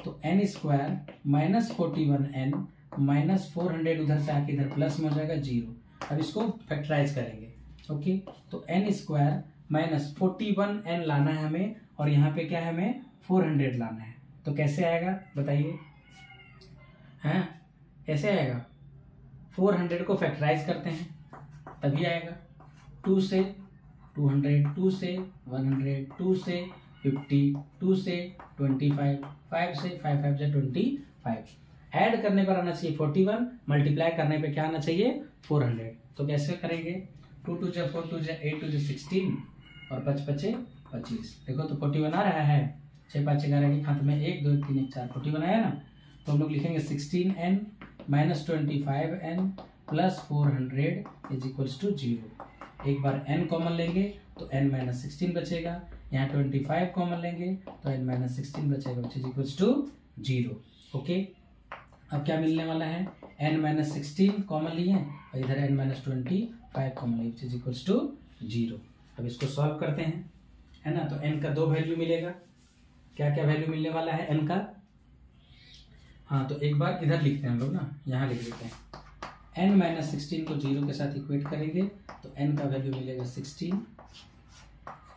तो n स्क्वायर -41n माइनस 400 उधर से आके इधर प्लस में हो जाएगा 0। अब इसको फैक्टराइज करेंगे। ओके, तो n स्क्वायर -41n लाना है हमें, और यहाँ पे क्या है हमें 400 लाना है। तो कैसे आएगा बताइए, हैं कैसे आएगा, 400 को फैक्टराइज करते हैं तभी आएगा। 2 से 200, 2 से 100, 2 से 50, 2 से 25, 5 से 5 5 से 25। ऐड करने पर आना चाहिए 41, मल्टीप्लाई करने पे क्या आना चाहिए 400। तो कैसे करेंगे, 2 2 जा 4 2 जा 8 2 जा 16 और 5 5 25। देखो तो 41 आ रहा है, 6 5 11 के हाथ में 1 2 3 1 4 41 आया ना। तो हम लोग लिखेंगे 16n minus 25n plus 400 is equals to 0। एक बार n कॉमन लेंगे तो n माइनस 16 बचेगा, यहाँ 25 कॉमन लेंगे तो n माइनस 16 बचेगा which is equals to 0। Okay, अब क्या मिलने वाला है, n माइनस 16 कॉमन लिए और इधर n माइनस 25 कॉमन लिए विच इज इक्वल्स टू 0। अब इसको सॉल्व करते हैं, है ना। तो n का 2 वैल्यू मिलेगा, क्या क्या वैल्यू मिलने वाला है n का। हाँ तो एक बार इधर लिखते हैं हम लोग ना, यहाँ लिख लेते हैं n माइनस 16 को 0 के साथ इक्वेट करेंगे तो n का वैल्यू मिलेगा 16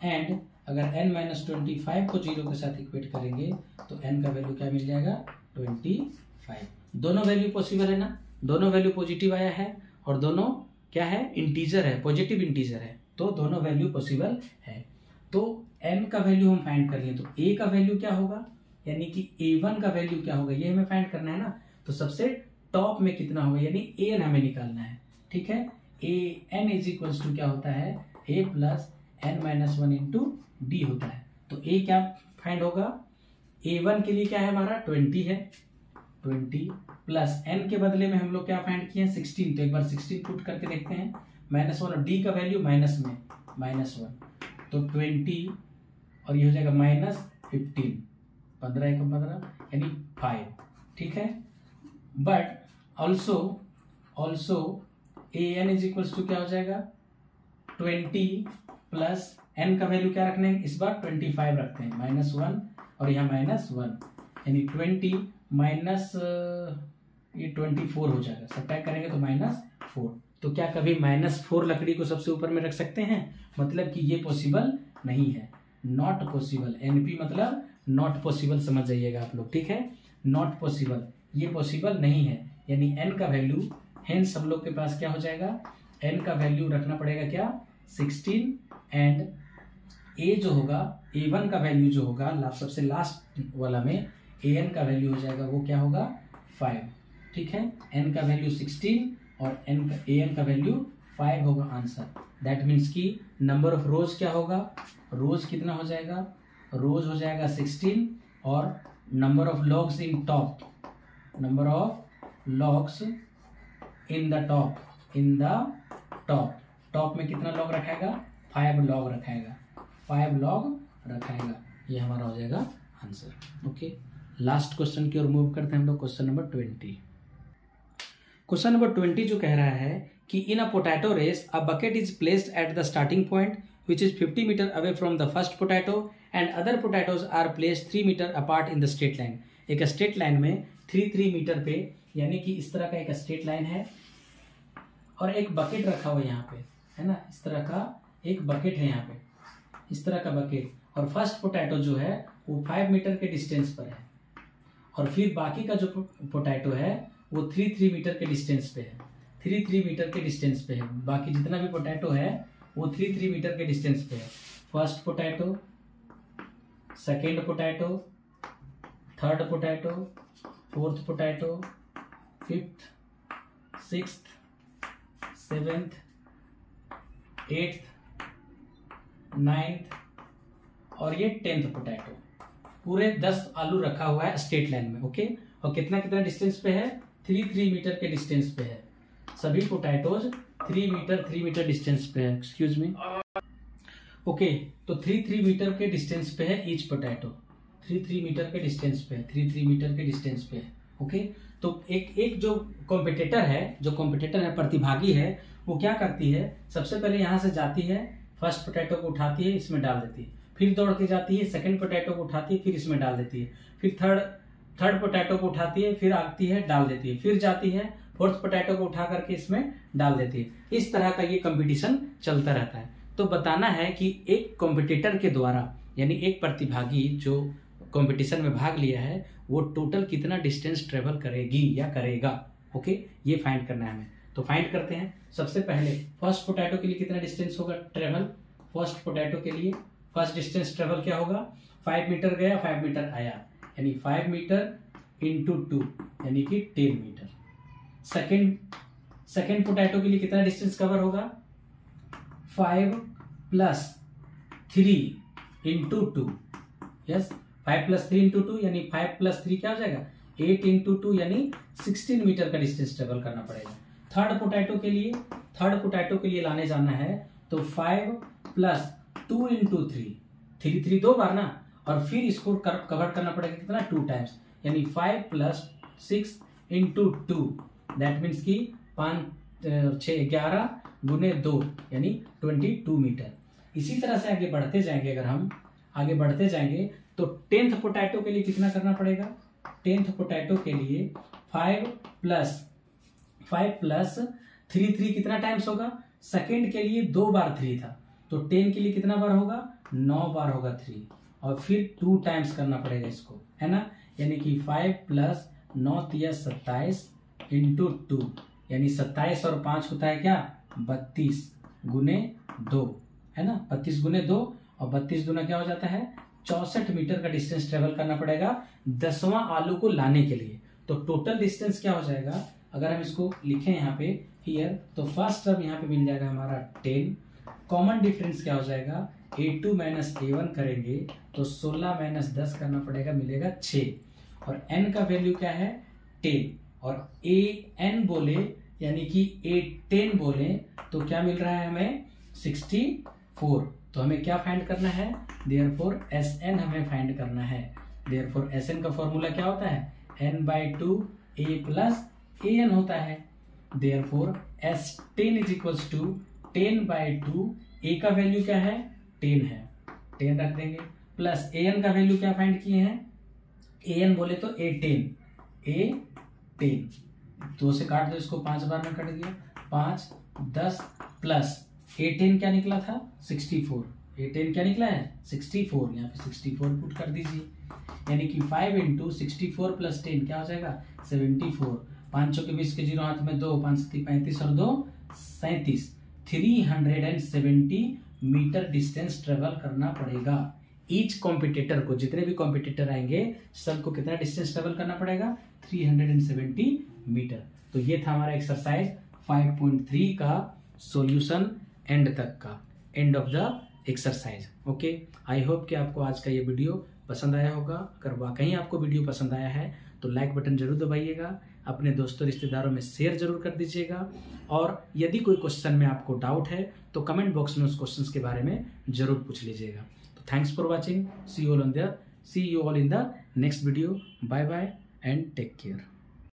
एंड अगर n माइनस 25 को 0 के साथ इक्वेट करेंगे तो n का वैल्यू क्या मिल जाएगा 25। दोनों वैल्यू पॉसिबल है ना, दोनों वैल्यू पॉजिटिव आया है और दोनों क्या है इंटीजर है, पॉजिटिव इंटीजर है, तो दोनों वैल्यू पॉसिबल है। तो n का वैल्यू हम फाइंड कर लिए तो a का वैल्यू क्या होगा, यानी कि a1 का वैल्यू क्या होगा ये हमें फाइंड करना है ना। तो सबसे टॉप में कितना होगा यानी an हमें निकालना है, ठीक है। an इज इक्वल्स टू क्या होता है a plus n minus 1 into D होता है। तो a क्या फाइंड होगा, a1 के लिए क्या है हमारा 20 है, 20 प्लस n के बदले में हम लोग क्या फाइंड किए हैं 16, तो एक बार 16 पुट करके देखते हैं, माइनस 1 और d का वैल्यू माइनस में माइनस 1 तो 20 और ये हो जाएगा माइनस 15, 15 एक 15 यानी 5, ठीक है। But also an is equals to क्या हो जाएगा 20 प्लस n का वैल्यू क्या रखने हैं इस बार 25 रखते हैं, माइनस 1 और यहाँ माइनस 1 यानी 20 माइनस ये 24 हो जाएगा, सब्ट्रैक्ट करेंगे तो माइनस 4। तो क्या कभी माइनस 4 लकड़ी को सबसे ऊपर में रख सकते हैं, मतलब कि ये पॉसिबल नहीं है, नॉट पॉसिबल। NP मतलब नॉट पॉसिबल समझ जाइएगा आप लोग, ठीक है, नॉट पॉसिबल, ये पॉसिबल नहीं है। यानी n का वैल्यू हेंस हम लोग के पास क्या हो जाएगा, n का वैल्यू रखना पड़ेगा क्या 16 एंड a जो होगा a1 का वैल्यू जो होगा सबसे लास्ट वाला में an का वैल्यू हो जाएगा वो क्या होगा 5, ठीक है। n का वैल्यू 16 और an का वैल्यू 5 होगा आंसर। दैट मीन्स कि नंबर ऑफ रोज क्या होगा, रोज कितना हो जाएगा, रोज हो जाएगा 16 और number of logs in top, number of logs in the top में कितना लॉग रखाएगा 5 लॉग रखाएगा, 5 लॉग रखाएगा, ये हमारा हो जाएगा आंसर। ओके, लास्ट क्वेश्चन की ओर मूव करते हैं हम लोग, क्वेश्चन नंबर 20। क्वेश्चन नंबर 20 जो कह रहा है कि in a potato race a bucket is placed at the starting point which is 50 meter away from the first potato and other potatoes are placed 3 meter apart in the straight line। एक straight line में 3 metre पे, यानी कि इस तरह का एक straight line है और एक बकेट रखा हुआ यहाँ पे है ना, इस तरह का एक बकेट है यहाँ पे, इस तरह का बकेट, और फर्स्ट पोटैटो जो है वो 5 मीटर के डिस्टेंस पर है और फिर बाकी का जो पोटैटो है वो 3 मीटर के डिस्टेंस पे है, 3 मीटर के डिस्टेंस पे है, बाकी जितना भी पोटैटो है वो 3 मीटर के डिस्टेंस पे है। First potato, second potato, third potato, fourth potato, fifth, sixth, seventh, eighth, ninth और ये 10th पोटैटो, पूरे 10 आलू रखा हुआ है स्ट्रेट लाइन में। ओके, और कितना कितना डिस्टेंस पे है 3 मीटर के डिस्टेंस पे है, सभी पोटैटोज 3 मीटर डिस्टेंस पे है, एक्सक्यूज मी। ओके, तो 3 मीटर के डिस्टेंस पे है ईच पोटैटो, 3 मीटर के डिस्टेंस पे है, 3 मीटर के डिस्टेंस पे है। ओके, तो एक जो कॉम्पिटिटर है, प्रतिभागी है, वो क्या करती है, सबसे पहले यहाँ से जाती है, फर्स्ट पोटैटो को उठाती है, इसमें डाल देती है, फिर दौड़ के जाती है, सेकंड पोटैटो को उठाती है, फिर इसमें डाल देती है, फिर थर्ड पोटैटो को उठाती है, फिर आती है डाल देती है, फिर जाती है फोर्थ पोटैटो को उठा करके इसमें डाल देती है। इस तरह का ये कंपटीशन चलता रहता है। तो बताना है कि एक कॉम्पिटिटर के द्वारा, यानी एक प्रतिभागी जो कंपटीशन में भाग लिया है, वो टोटल कितना डिस्टेंस ट्रेवल करेगी या करेगा। ओके, ये फाइंड करना है हमें। तो फाइंड करते हैं। सबसे पहले फर्स्ट पोटैटो के लिए कितना डिस्टेंस होगा ट्रेवल, फर्स्ट पोटैटो के लिए फर्स्ट डिस्टेंस ट्रेवल क्या होगा, 5 मीटर गया 5 मीटर आया, यानी 5 मीटर इंटू 2 यानी कि 10 मीटर। सेकेंड पोटैटो के लिए कितना डिस्टेंस कवर होगा, 5 plus 3 into 2, yes 5 plus 3 into 2 यानी 5 प्लस 3 क्या हो जाएगा 8 इंटू 2 यानी 16 मीटर का डिस्टेंस ट्रेवल करना पड़ेगा। थर्ड पोटैटो के लिए लाने जाना है तो 5 प्लस 2 इंटू 3 दो बार ना, और फिर इसको कवर करना पड़ेगा कितना 2 टाइम्स, यानी 5 प्लस 6 इंटू 2, दैट मीन्स की 5 6 11 गुने 2 यानी 22 मीटर। इसी तरह से आगे बढ़ते जाएंगे, अगर हम आगे बढ़ते जाएंगे तो 10th पोटैटो के लिए कितना करना पड़ेगा? 10th पोटैटो के लिए 5 प्लस 3 कितना टाइम्स होगा? सेकेंड के लिए 2 बार 3 था, तो 10 के लिए कितना बार होगा? 9 बार होगा 3, और फिर 2 टाइम्स करना पड़ेगा इसको, है ना। यानी कि 5 प्लस 9 तिया 27 इंटू 2, यानी 27 और 5 होता है क्या? 32 गुने 2, है ना। 32 गुने 2, और 32 दूना क्या हो जाता है? 64 मीटर का डिस्टेंस ट्रेवल करना पड़ेगा 10वां आलू को लाने के लिए। तो टोटल डिस्टेंस क्या हो जाएगा? अगर हम इसको लिखें यहाँ पे हियर, तो फर्स्ट टर्म यहाँ पे मिल जाएगा हमारा 10, कॉमन डिफरेंस क्या हो जाएगा? A2 माइनस A1 करेंगे तो 16 माइनस 10 करना पड़ेगा, मिलेगा 6, और n का वैल्यू क्या है? 10, और an बोले यानी कि A10 बोले तो क्या मिल रहा है हमें? 64। तो हमें क्या फाइंड करना है? देयरफॉर Sn हमें फाइंड करना है। देयरफॉर Sn का फॉर्मूला क्या होता है? n/2 A प्लस an होता है। Therefore S10 is equals to 10/2, a का वैल्यू क्या है? 10 है, 10 रख देंगे, प्लस an का वैल्यू क्या फाइंड किए हैं? an बोले तो A10, 2 से काट दो इसको, 5 बार में कट गया, 5 10 प्लस A10 क्या निकला था? 64। A10 क्या निकला है? 64, यहाँ पे 64 पुट कर दीजिए, यानी कि 5 इंटू 64 प्लस 10 क्या हो जाएगा? 74। 5 चौके 20 के 0 हाथ में 2, 5 7 35 और 2 37, 370 मीटर डिस्टेंस ट्रेवल करना पड़ेगा। ईच कॉम्पिटिटर को, जितने भी कॉम्पिटिटर आएंगे सबको कितना डिस्टेंस ट्रेवल करना पड़ेगा? 370 मीटर। तो ये था हमारा एक्सरसाइज 5.3 का सॉल्यूशन, एंड तक का, end of the exercise. Okay, I hope कि आपको आज का ये वीडियो पसंद आया होगा। अगर वाकई आपको वीडियो पसंद आया है तो लाइक बटन जरूर दबाइएगा, अपने दोस्तों रिश्तेदारों में शेयर जरूर कर दीजिएगा, और यदि कोई क्वेश्चन में आपको डाउट है तो कमेंट बॉक्स में उस क्वेश्चन के बारे में जरूर पूछ लीजिएगा। तो thanks for watching, see you all in the next video, bye bye and take care.